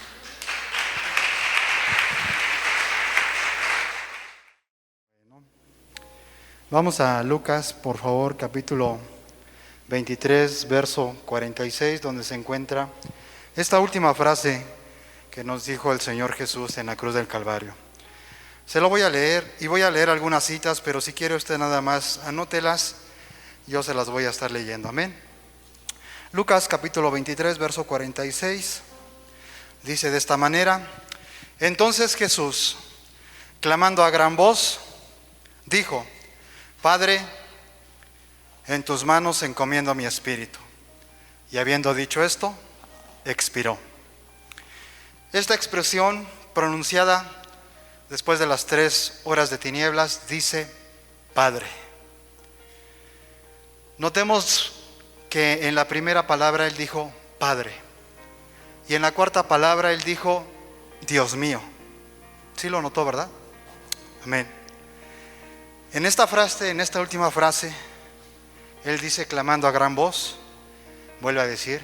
Vamos a Lucas, por favor, capítulo 23, verso 46, donde se encuentra esta última frase que nos dijo el Señor Jesús en la cruz del Calvario. Se lo voy a leer y voy a leer algunas citas, pero si quiere usted nada más anótelas, yo se las voy a estar leyendo. Amén. Lucas capítulo 23, verso 46, dice de esta manera: entonces Jesús, clamando a gran voz, dijo, Padre, en tus manos encomiendo mi espíritu. Y habiendo dicho esto, expiró. Esta expresión pronunciada después de las 3 horas de tinieblas dice Padre. Notemos que en la primera palabra Él dijo Padre, y en la cuarta palabra Él dijo Dios mío. ¿Sí lo notó, verdad? Amén. En esta frase, en esta última frase, Él dice clamando a gran voz, vuelve a decir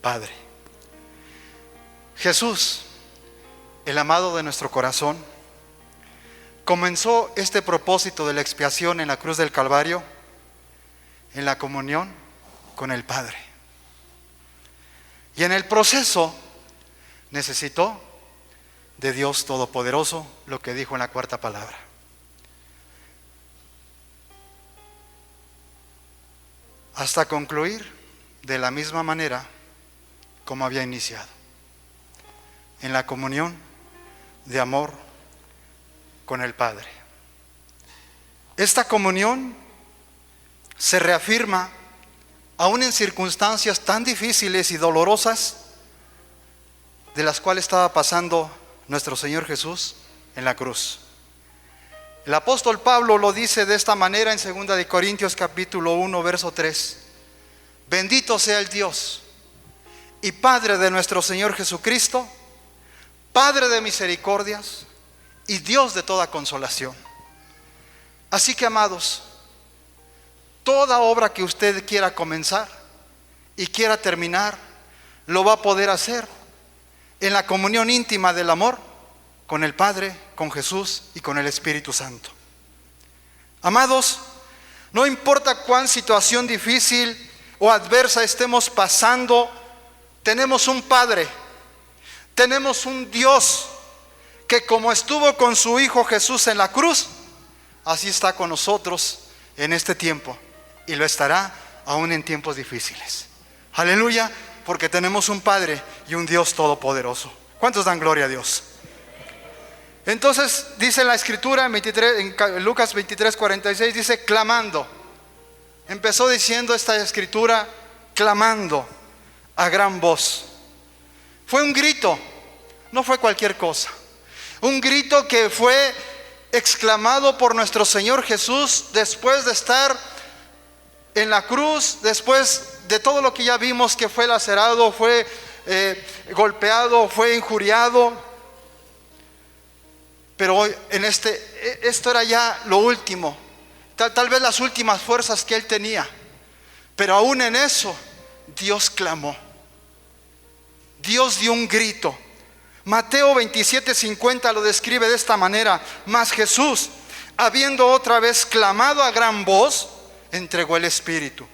Padre. Jesús, el amado de nuestro corazón, comenzó este propósito de la expiación en la cruz del Calvario, en la comunión con el Padre. Y en el proceso necesitó de Dios Todopoderoso, lo que dijo en la cuarta palabra. Hasta concluir de la misma manera como había iniciado, en la comunión de amor con el Padre. Esta comunión se reafirma aún en circunstancias tan difíciles y dolorosas de las cuales estaba pasando nuestro Señor Jesús en la cruz. El apóstol Pablo lo dice de esta manera en 2 de Corintios capítulo 1, verso 3. Bendito sea el Dios y Padre de nuestro Señor Jesucristo, Padre de misericordias y Dios de toda consolación. Así que, amados, toda obra que usted quiera comenzar y quiera terminar, lo va a poder hacer en la comunión íntima del amor con el Padre, con Jesús y con el Espíritu Santo. Amados, no importa cuán situación difícil o adversa estemos pasando, tenemos un Padre, tenemos un Dios que, como estuvo con su Hijo Jesús en la cruz, así está con nosotros en este tiempo y lo estará aún en tiempos difíciles. Aleluya, porque tenemos un Padre y un Dios todopoderoso. ¿Cuántos dan gloria a Dios? Entonces dice la Escritura en Lucas 23, 46, dice clamando. Empezó diciendo esta Escritura clamando a gran voz. Fue un grito, no fue cualquier cosa. Un grito que fue exclamado por nuestro Señor Jesús después de estar en la cruz, después de todo lo que ya vimos, que fue lacerado, fue golpeado, fue injuriado. Pero hoy esto era ya lo último, tal vez las últimas fuerzas que él tenía. Pero aún en eso, Dios clamó. Dios dio un grito. Mateo 27:50 lo describe de esta manera: mas Jesús, habiendo otra vez clamado a gran voz, entregó el Espíritu.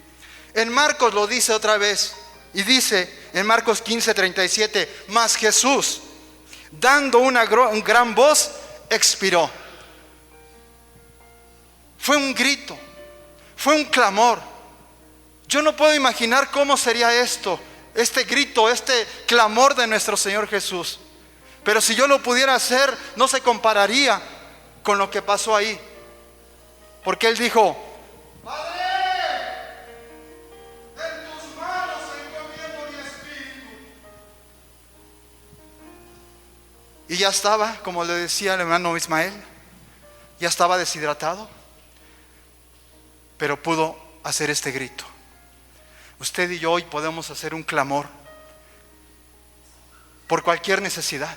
En Marcos lo dice otra vez, y dice en Marcos 15:37, mas Jesús, dando una gran voz, expiró. Fue un grito, fue un clamor. Yo no puedo imaginar cómo sería esto, este grito, este clamor de nuestro Señor Jesús. Pero si yo lo pudiera hacer, no se compararía con lo que pasó ahí. Porque Él dijo: Padre, en tus manos encomiendo mi espíritu. Y ya estaba, como le decía el hermano Ismael, ya estaba deshidratado, pero pudo hacer este grito. Usted y yo hoy podemos hacer un clamor por cualquier necesidad,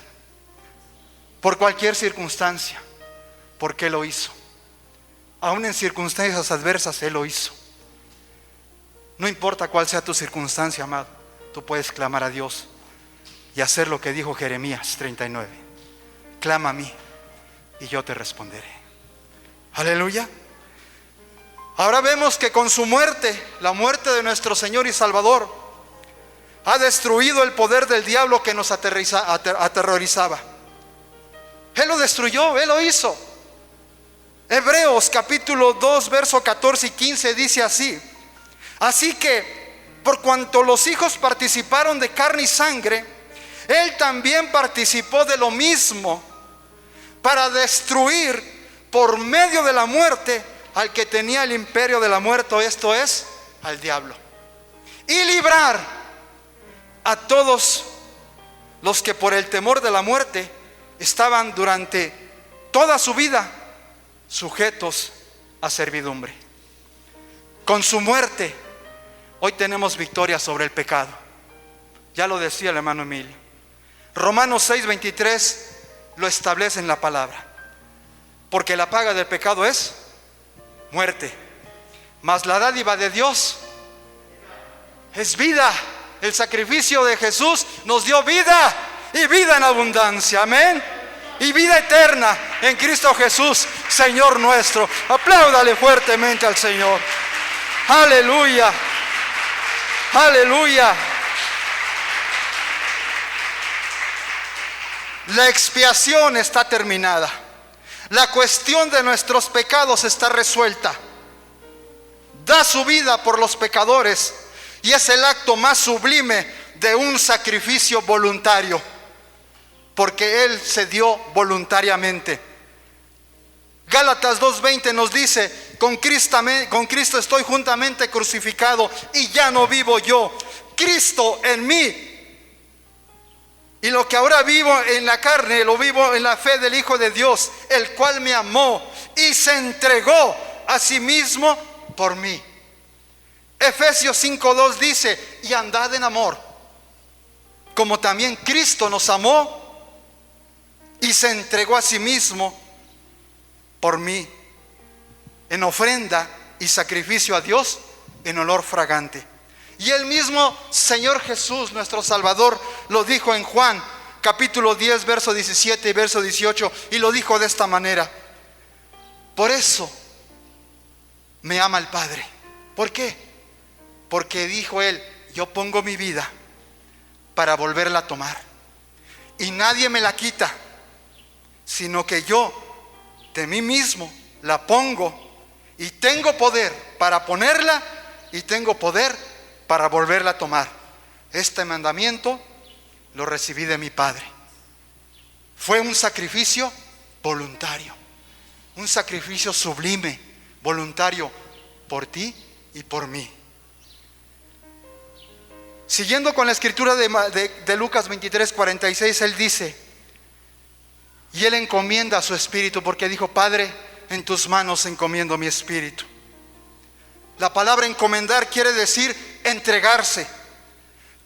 por cualquier circunstancia, porque Él lo hizo. Aún en circunstancias adversas Él lo hizo. No importa cuál sea tu circunstancia, amado, tú puedes clamar a Dios y hacer lo que dijo Jeremías 39: clama a mí y yo te responderé. Aleluya. Ahora vemos que con su muerte, la muerte de nuestro Señor y Salvador, ha destruido el poder del diablo que nos aterrorizaba. Él lo destruyó, Él lo hizo. Hebreos capítulo 2 verso 14 y 15 dice así: así que por cuanto los hijos participaron de carne y sangre, Él también participó de lo mismo, para destruir por medio de la muerte al que tenía el imperio de la muerte, esto es, al diablo, y librar a todos los que por el temor de la muerte estaban durante toda su vida sujetos a servidumbre. Con su muerte hoy tenemos victoria sobre el pecado. Ya lo decía el hermano Emilio. Romanos 6:23 lo establece en la palabra: porque la paga del pecado es muerte, mas la dádiva de Dios es vida. El sacrificio de Jesús nos dio vida, y vida en abundancia, amén, y vida eterna en Cristo Jesús, Señor nuestro. Apláudale fuertemente al Señor. Aleluya, aleluya. La expiación está terminada. La cuestión de nuestros pecados está resuelta. Da su vida por los pecadores, y es el acto más sublime de un sacrificio voluntario, porque Él se dio voluntariamente. Gálatas 2:20 nos dice: con Cristo estoy juntamente crucificado, y ya no vivo yo, Cristo en mí. Y lo que ahora vivo en la carne, lo vivo en la fe del Hijo de Dios, el cual me amó y se entregó a sí mismo por mí. Efesios 5:2 dice: y andad en amor, como también Cristo nos amó y se entregó a sí mismo por mí, en ofrenda y sacrificio a Dios en olor fragante. Y el mismo Señor Jesús, nuestro Salvador, lo dijo en Juan capítulo 10 verso 17 y verso 18, y lo dijo de esta manera: por eso me ama el Padre. ¿Por qué? Porque dijo Él: yo pongo mi vida para volverla a tomar, y nadie me la quita, sino que yo de mí mismo la pongo, y tengo poder para ponerla y tengo poder para volverla a tomar. Este mandamiento lo recibí de mi Padre. Fue un sacrificio voluntario, un sacrificio sublime, voluntario, por ti y por mí. Siguiendo con la escritura de Lucas 23, 46, él dice, y él encomienda su espíritu, porque dijo, Padre, en tus manos encomiendo mi espíritu. La palabra encomendar quiere decir entregarse,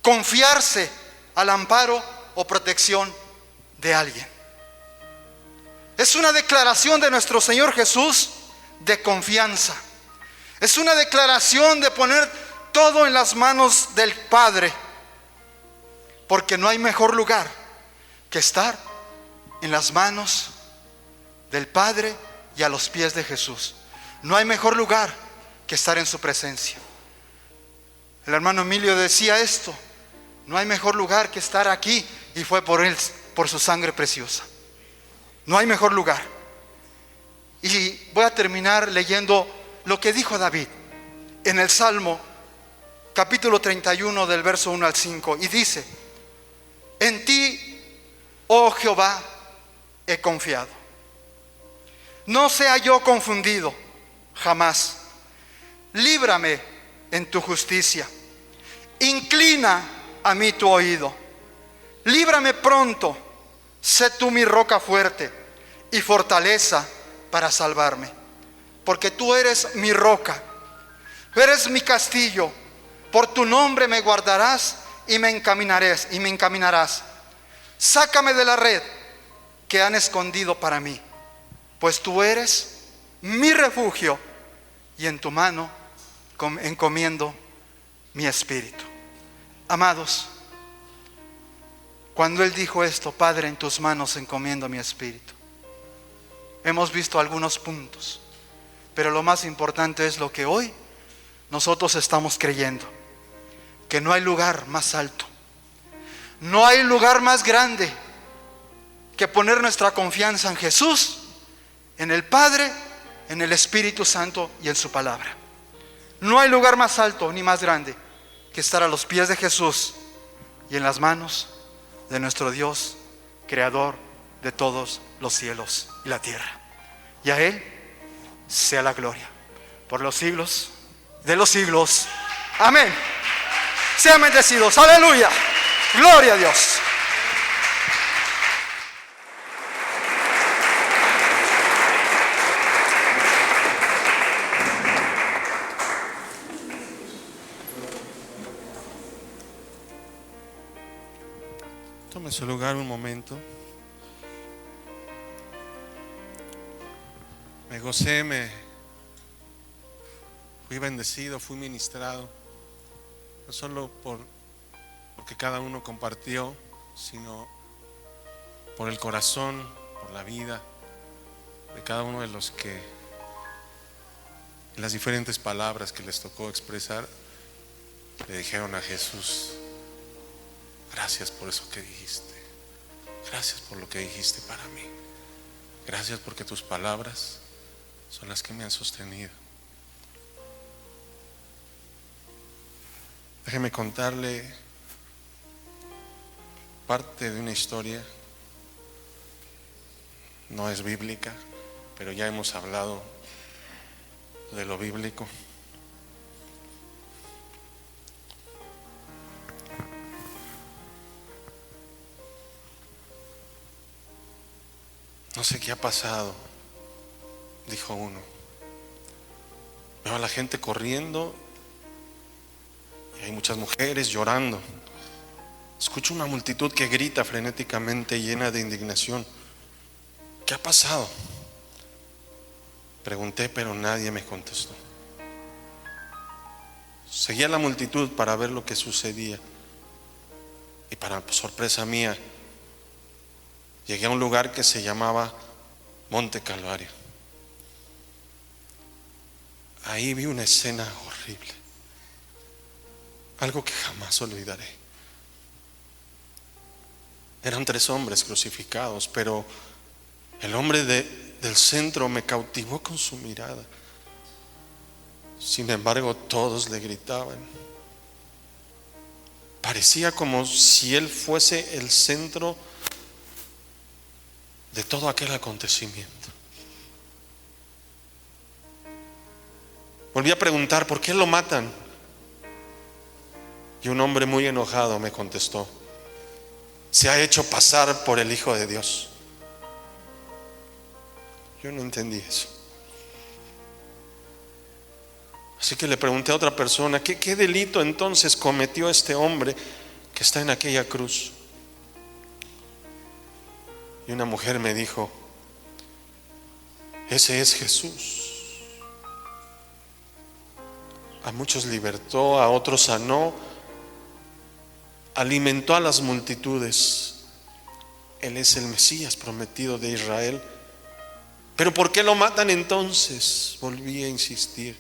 confiarse al amparo o protección de alguien. Es una declaración de nuestro Señor Jesús de confianza. Es una declaración de poner todo en las manos del Padre, porque no hay mejor lugar que estar en las manos del Padre y a los pies de Jesús. No hay mejor lugar que estar en su presencia. El hermano Emilio decía esto: no hay mejor lugar que estar aquí, y fue por él, por su sangre preciosa. No hay mejor lugar. Y voy a terminar leyendo lo que dijo David en el Salmo capítulo 31 del verso 1 al 5, y dice: en ti, oh Jehová, he confiado. No sea yo confundido jamás. Líbrame en tu justicia. Inclina a mí tu oído. Líbrame pronto. Sé tú mi roca fuerte y fortaleza para salvarme. Porque tú eres mi roca, eres mi castillo. Por tu nombre me guardarás y me encaminarás. Sácame de la red que han escondido para mí, pues tú eres mi refugio, y en tu mano encomiendo mi espíritu. Amados, cuando él dijo esto, Padre, en tus manos encomiendo mi espíritu, hemos visto algunos puntos, pero lo más importante es lo que hoy nosotros estamos creyendo: que no hay lugar más alto, no hay lugar más grande que poner nuestra confianza en Jesús, en el Padre, en el Espíritu Santo y en su palabra. No hay lugar más alto ni más grande que estar a los pies de Jesús y en las manos de nuestro Dios, creador de todos los cielos y la tierra. Y a Él sea la gloria por los siglos de los siglos. Amén. Sean bendecidos. Aleluya. Gloria a Dios. Tome su lugar un momento. Me gocé, fui bendecido, fui ministrado, no solo porque cada uno compartió, sino por el corazón, por la vida de cada uno de los que, las diferentes palabras que les tocó expresar, le dijeron a Jesús: gracias por eso que dijiste, gracias por lo que dijiste para mí, gracias porque tus palabras son las que me han sostenido. Déjeme contarle parte de una historia. No es bíblica, pero ya hemos hablado de lo bíblico. No sé qué ha pasado, dijo uno. Veo a la gente corriendo y hay muchas mujeres llorando. Escucho una multitud que grita frenéticamente, llena de indignación. ¿Qué ha pasado? Pregunté, pero nadie me contestó. Seguía la multitud para ver lo que sucedía, y para sorpresa mía, llegué a un lugar que se llamaba Monte Calvario. Ahí vi una escena horrible, algo que jamás olvidaré. Eran 3 hombres crucificados, pero el hombre del centro me cautivó con su mirada. Sin embargo, todos le gritaban. Parecía como si él fuese el centro de todo aquel acontecimiento. Volví a preguntar: ¿por qué lo matan? Y un hombre muy enojado me contestó: se ha hecho pasar por el Hijo de Dios. Yo no entendí eso. Así que le pregunté a otra persona: ¿qué delito entonces cometió este hombre que está en aquella cruz? Y una mujer me dijo: ese es Jesús. A muchos libertó, a otros sanó, alimentó a las multitudes. Él es el Mesías prometido de Israel. ¿Pero por qué lo matan entonces? Volví a insistir.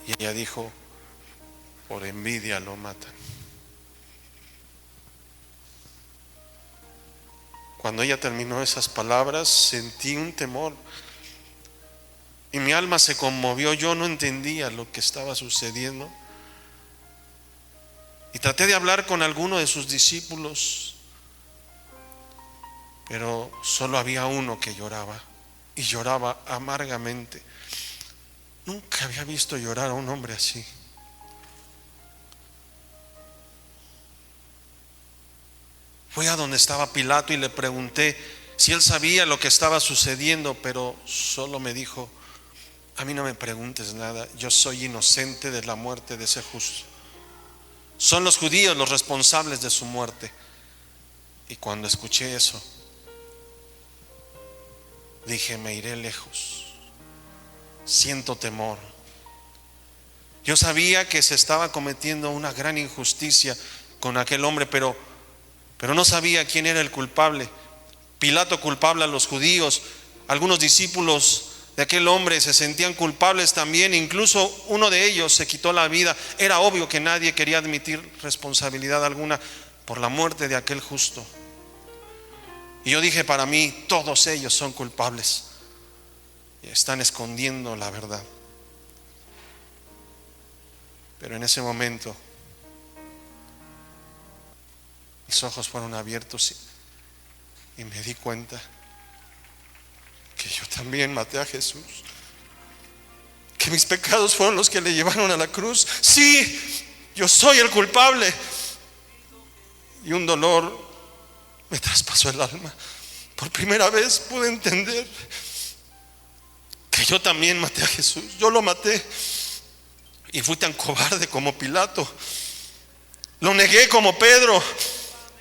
Y ella dijo: por envidia lo matan. Cuando ella terminó esas palabras, sentí un temor y mi alma se conmovió. Yo no entendía lo que estaba sucediendo y traté de hablar con alguno de sus discípulos, pero solo había uno que lloraba, y lloraba amargamente. Nunca había visto llorar a un hombre así. Fui a donde estaba Pilato y le pregunté si él sabía lo que estaba sucediendo, pero solo me dijo: a mí no me preguntes nada, yo soy inocente de la muerte de ese justo. Son los judíos los responsables de su muerte. Y cuando escuché eso, dije: me iré lejos. Siento temor. Yo sabía que se estaba cometiendo una gran injusticia con aquel hombre, pero no sabía quién era el culpable. Pilato culpable a los judíos, algunos discípulos de aquel hombre se sentían culpables también, incluso uno de ellos se quitó la vida. Era obvio que nadie quería admitir responsabilidad alguna por la muerte de aquel justo. Y yo dije para mí: todos ellos son culpables y están escondiendo la verdad. Pero en ese momento mis ojos fueron abiertos y me di cuenta que yo también maté a Jesús, que mis pecados fueron los que le llevaron a la cruz. Sí, yo soy el culpable. Y un dolor me traspasó el alma. Por primera vez pude entender que yo también maté a Jesús. Yo lo maté y fui tan cobarde como Pilato. Lo negué como Pedro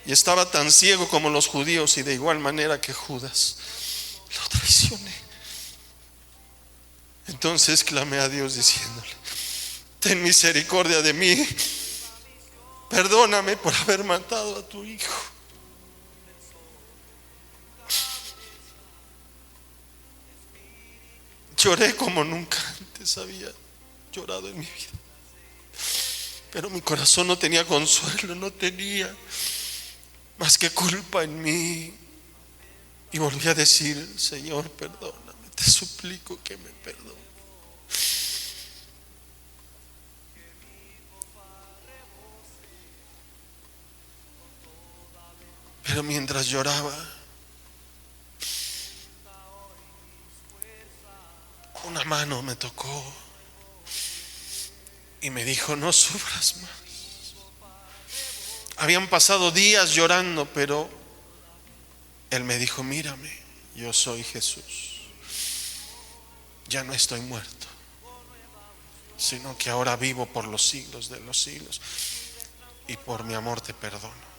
y estaba tan ciego como los judíos, y de igual manera que Judas lo traicioné. Entonces clamé a Dios diciéndole: ten misericordia de mí, perdóname por haber matado a tu hijo. Lloré como nunca antes había llorado en mi vida, pero mi corazón no tenía consuelo, no tenía más que culpa en mí. Y volví a decir: Señor, perdóname, te suplico que me perdones. Pero mientras lloraba, una mano me tocó y me dijo: no sufras más. Habían pasado días llorando, pero Él me dijo: mírame, yo soy Jesús. Ya no estoy muerto, sino que ahora vivo por los siglos de los siglos, y por mi amor te perdono.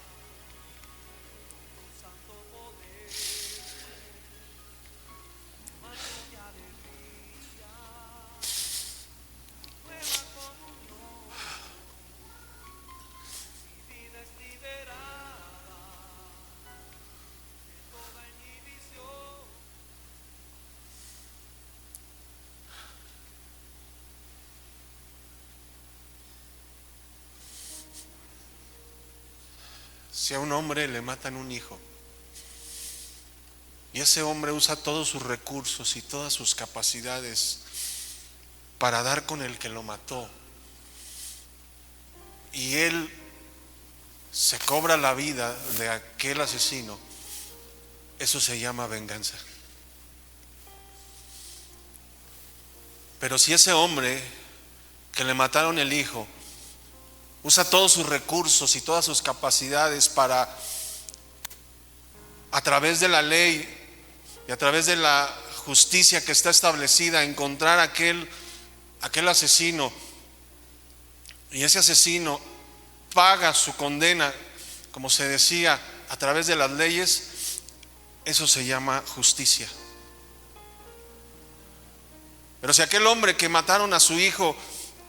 Si a un hombre le matan un hijo y ese hombre usa todos sus recursos y todas sus capacidades para dar con el que lo mató, y él se cobra la vida de aquel asesino, eso se llama venganza. Pero si ese hombre que le mataron el hijo Usa todos sus recursos y todas sus capacidades para, a través de la ley y a través de la justicia que está establecida, encontrar aquel asesino. Y ese asesino paga su condena, como se decía, a través de las leyes. Eso se llama justicia. Pero si aquel hombre que mataron a su hijo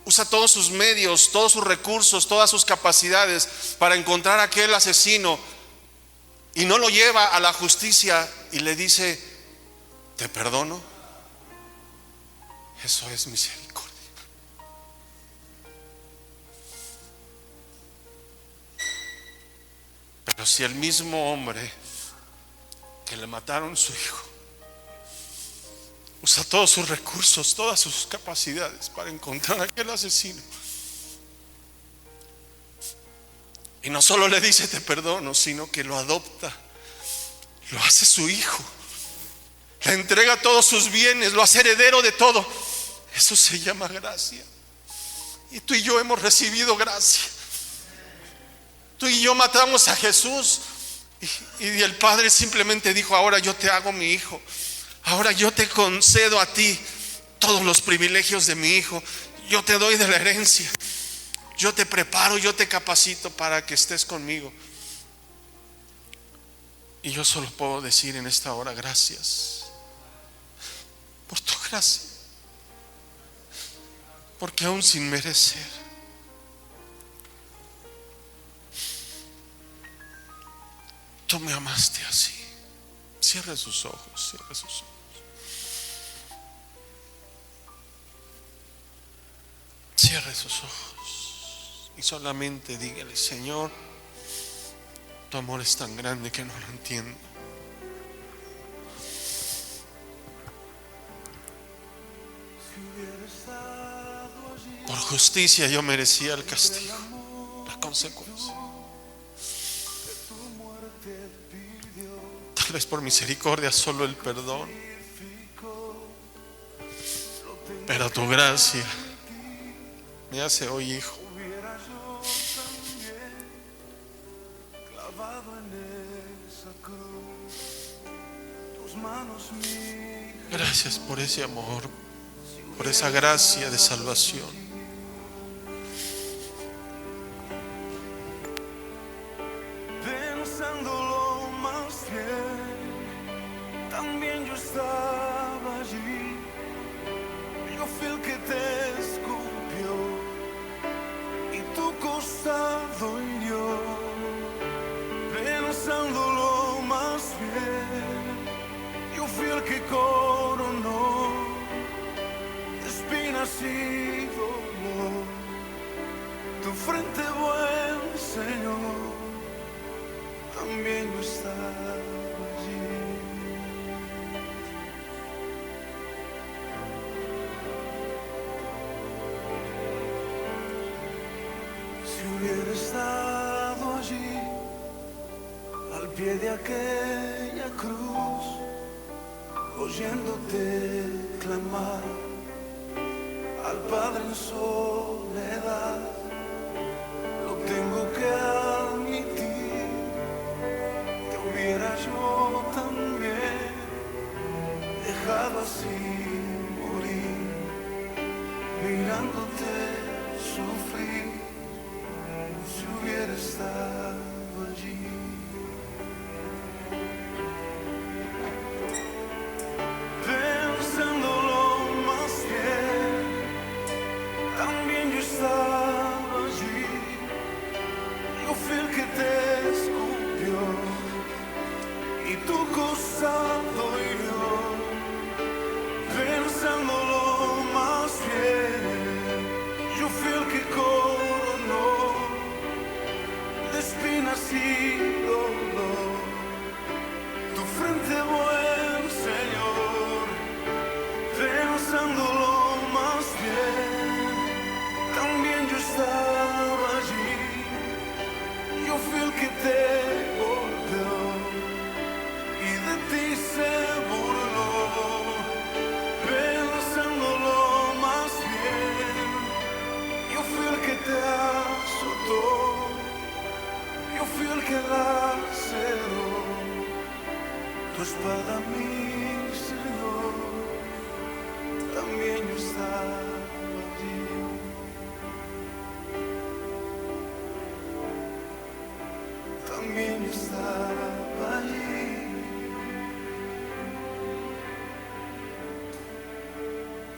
usa todos sus medios, todos sus recursos, todas sus capacidades para encontrar a aquel asesino y no lo lleva a la justicia y le dice: te perdono, eso es misericordia. Pero si el mismo hombre que le mataron a su hijo usa todos sus recursos, todas sus capacidades para encontrar a aquel asesino, y no solo le dice te perdono, sino que lo adopta, lo hace su hijo, le entrega todos sus bienes, lo hace heredero de todo, eso se llama gracia. Y tú y yo hemos recibido gracia. Tú y yo matamos a Jesús y el Padre simplemente dijo: ahora yo te hago mi hijo. Ahora yo te concedo a ti todos los privilegios de mi hijo. Yo te doy de la herencia. Yo te preparo, yo te capacito para que estés conmigo. Y yo solo puedo decir en esta hora: gracias por tu gracia. Porque aún sin merecer, tú me amaste así. Cierre sus ojos, cierre sus ojos. Cierre sus ojos y solamente dígale: Señor, tu amor es tan grande que no lo entiendo. Por justicia yo merecía el castigo, la consecuencia. Tal vez por misericordia solo el perdón, pero tu gracia me hace hoy hijo. Gracias por ese amor, por esa gracia de salvación. Pensándolo más bien, también yo estaba allí. Yo fui el que te escupió y tu costado hirió. Pensándolo más bien, yo fui el que coronó de espinas y dolor tu frente, buen Señor. También yo estaba allí. Si hubiera estado allí, al pie de aquella cruz, oyéndote clamar al Padre en soledad, lo tengo que admitir, hubiera yo también dejado así morir, mirándote sufrir, si hubiera estado allí. Pensándolo más bien, también yo estaba allí. Yo fui el que te escupió y tu costado hirió. Pensándolo más bien, yo fui el que coronó de espinas y dolor tu frente, buen Señor. Pensándolo más bien, también yo estaba allí. Yo fui el que te golpeó y de ti se burló. Pensándolo más bien, yo fui el que te azotó soltó. Yo fui el que laceró tu espada, mi Señor. También yo estaba allí. También yo estaba allí.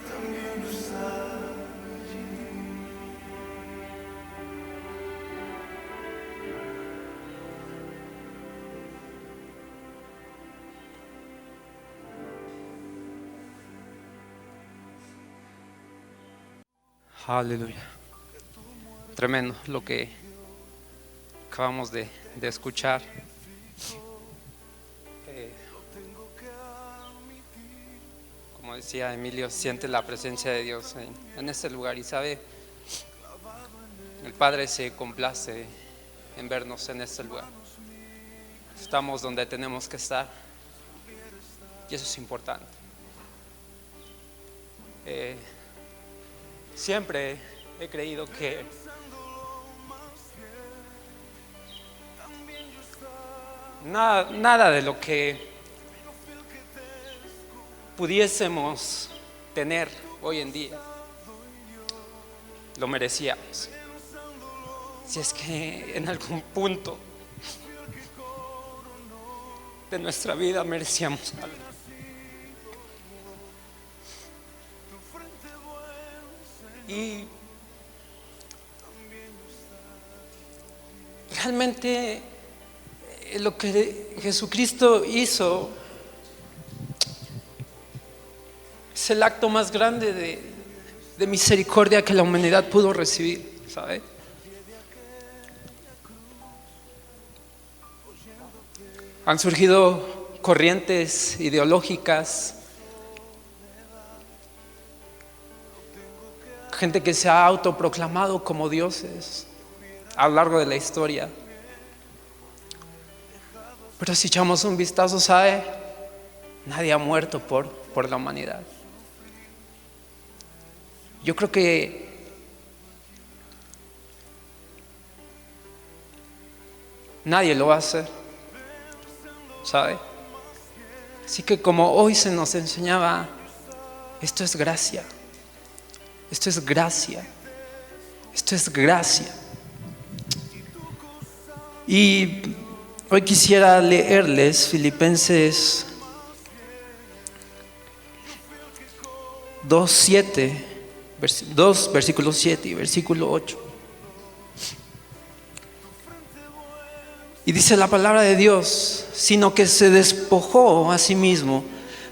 También yo estaba allí. Aleluya. Tremendo lo que acabamos de escuchar. Como decía Emilio, siente la presencia de Dios en este lugar y sabe, el Padre se complace en vernos en este lugar. Estamos donde tenemos que estar y eso es importante. Siempre he creído que nada de lo que pudiésemos tener hoy en día lo merecíamos. Si es que en algún punto de nuestra vida merecíamos algo. Y realmente lo que Jesucristo hizo es el acto más grande de misericordia que la humanidad pudo recibir, ¿sabe? Han surgido corrientes ideológicas, gente que se ha autoproclamado como dioses a lo largo de la historia. Pero si echamos un vistazo, ¿sabe? Nadie ha muerto por la humanidad. Yo creo que nadie lo va a hacer, ¿sabe? Así que como hoy se nos enseñaba, esto es gracia. Esto es gracia. Esto es gracia. Y hoy quisiera leerles Filipenses 2, versículo 7 y versículo 8. Y dice la palabra de Dios, sino que se despojó a sí mismo,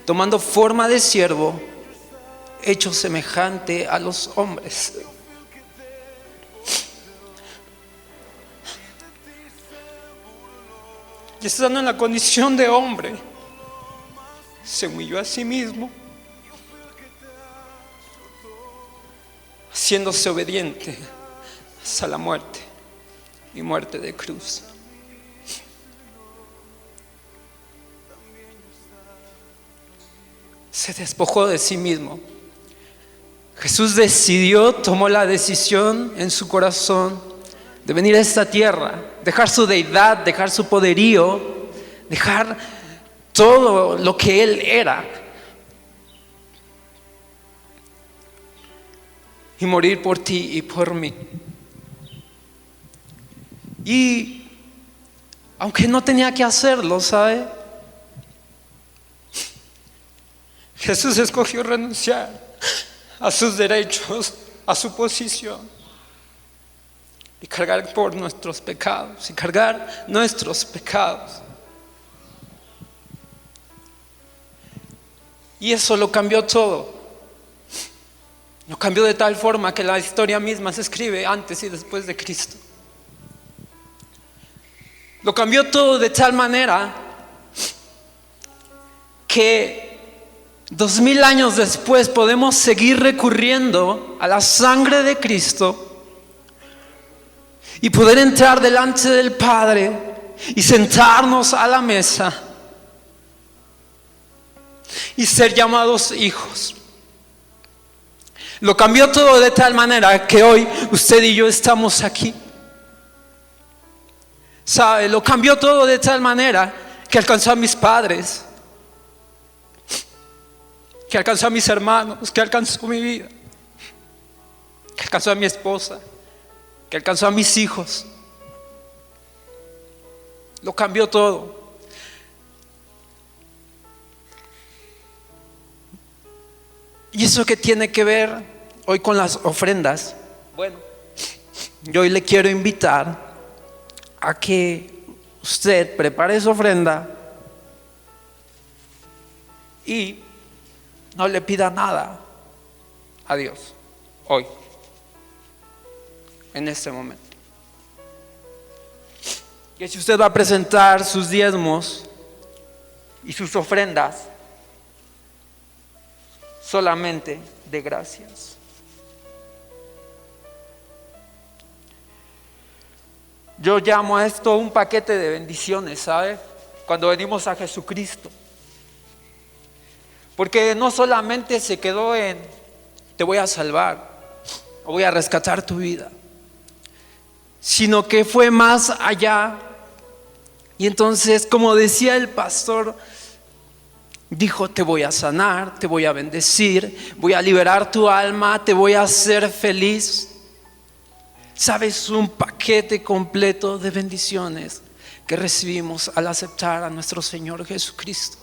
tomando forma de siervo, hecho semejante a los hombres. Y estando en la condición de hombre, se humilló a sí mismo, haciéndose obediente hasta la muerte y muerte de cruz. Se despojó de sí mismo. Jesús tomó la decisión en su corazón de venir a esta tierra, dejar su deidad, dejar su poderío, dejar todo lo que Él era y morir por ti y por mí. Y aunque no tenía que hacerlo, ¿sabe? Jesús escogió renunciar a sus derechos, a su posición y cargar por nuestros pecados, y cargar nuestros pecados. Y eso lo cambió todo. Lo cambió de tal forma que la historia misma se escribe antes y después de Cristo. Lo cambió todo de tal manera que 2000 años después podemos seguir recurriendo a la sangre de Cristo y poder entrar delante del Padre y sentarnos a la mesa y ser llamados hijos. Lo cambió todo de tal manera que hoy usted y yo estamos aquí. ¿Sabe? Lo cambió todo de tal manera que alcanzó a mis padres, que alcanzó a mis hermanos, que alcanzó mi vida, que alcanzó a mi esposa, que alcanzó a mis hijos. Lo cambió todo. ¿Y eso qué tiene que ver hoy con las ofrendas? Bueno, yo hoy le quiero invitar a que usted prepare su ofrenda y no le pida nada a Dios hoy, en este momento. Que si usted va a presentar sus diezmos y sus ofrendas, solamente de gracias. Yo llamo a esto un paquete de bendiciones, ¿sabe? Cuando venimos a Jesucristo. Porque no solamente se quedó en te voy a salvar o voy a rescatar tu vida, sino que fue más allá. Y entonces, como decía el pastor, dijo: te voy a sanar, te voy a bendecir, voy a liberar tu alma, te voy a hacer feliz. ¿Sabes? Un paquete completo de bendiciones que recibimos al aceptar a nuestro Señor Jesucristo.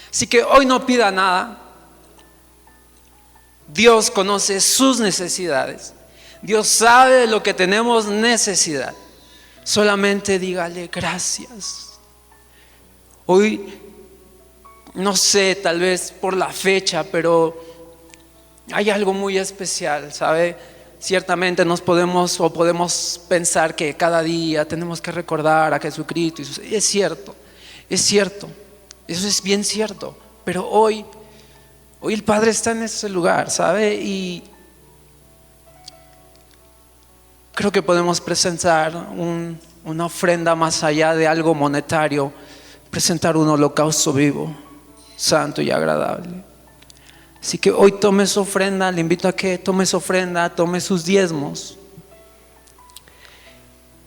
Así que hoy no pida nada. Dios conoce sus necesidades. Dios sabe de lo que tenemos necesidad. Solamente dígale gracias. Hoy, no sé, tal vez por la fecha, pero hay algo muy especial, ¿sabe? Ciertamente podemos pensar que cada día tenemos que recordar a Jesucristo. Y es cierto, eso es bien cierto. Pero hoy el Padre está en ese lugar, ¿sabe? Y creo que podemos presentar una ofrenda más allá de algo monetario, presentar un holocausto vivo, santo y agradable. Así que hoy tome su ofrenda, le invito a que tome su ofrenda, tome sus diezmos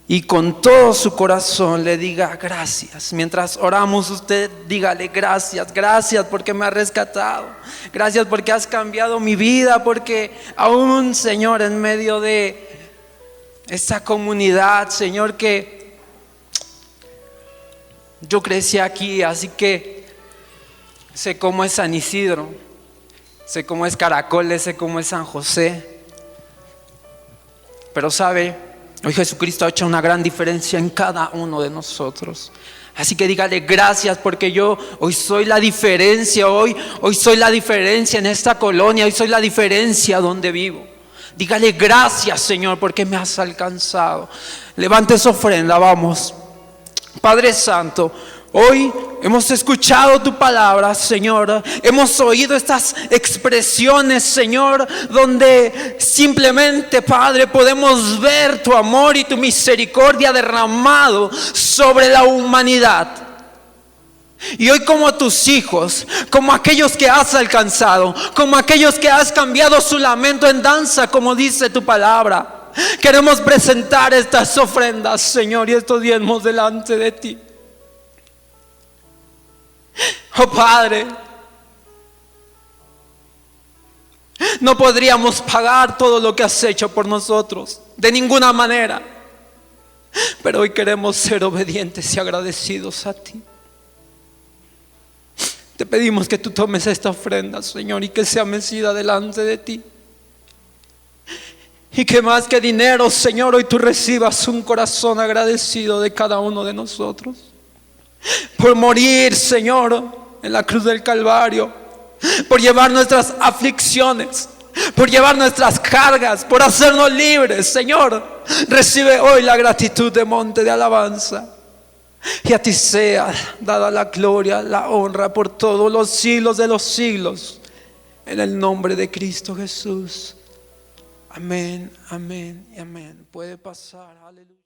y con todo su corazón le diga gracias. Mientras oramos, usted dígale gracias, gracias porque me has rescatado, gracias porque has cambiado mi vida, porque aún, Señor, en medio de esta comunidad, Señor, que yo crecí aquí, así que sé cómo es San Isidro, sé cómo es Caracoles, sé cómo es San José. Pero sabe, hoy Jesucristo ha hecho una gran diferencia en cada uno de nosotros. Así que dígale gracias porque yo hoy soy la diferencia, hoy soy la diferencia en esta colonia, hoy soy la diferencia donde vivo. Dígale gracias, Señor, porque me has alcanzado. Levante su ofrenda, vamos. Padre Santo, hoy hemos escuchado tu palabra, Señor. Hemos oído estas expresiones, Señor, donde simplemente, Padre, podemos ver tu amor y tu misericordia derramado sobre la humanidad. Y hoy, como tus hijos, como aquellos que has alcanzado, como aquellos que has cambiado su lamento en danza, como dice tu palabra, queremos presentar estas ofrendas, Señor, y estos diezmos delante de ti. Oh Padre, no podríamos pagar todo lo que has hecho por nosotros, de ninguna manera. Pero hoy queremos ser obedientes y agradecidos a ti. Te pedimos que tú tomes esta ofrenda, Señor, y que sea mecida delante de ti. Y que más que dinero, Señor, hoy tú recibas un corazón agradecido de cada uno de nosotros. Por morir, Señor, en la cruz del Calvario. Por llevar nuestras aflicciones, por llevar nuestras cargas, por hacernos libres, Señor. Recibe hoy la gratitud de monte de alabanza. Y a ti sea dada la gloria, la honra por todos los siglos de los siglos. En el nombre de Cristo Jesús. Amén, amén y amén. Puede pasar, aleluya.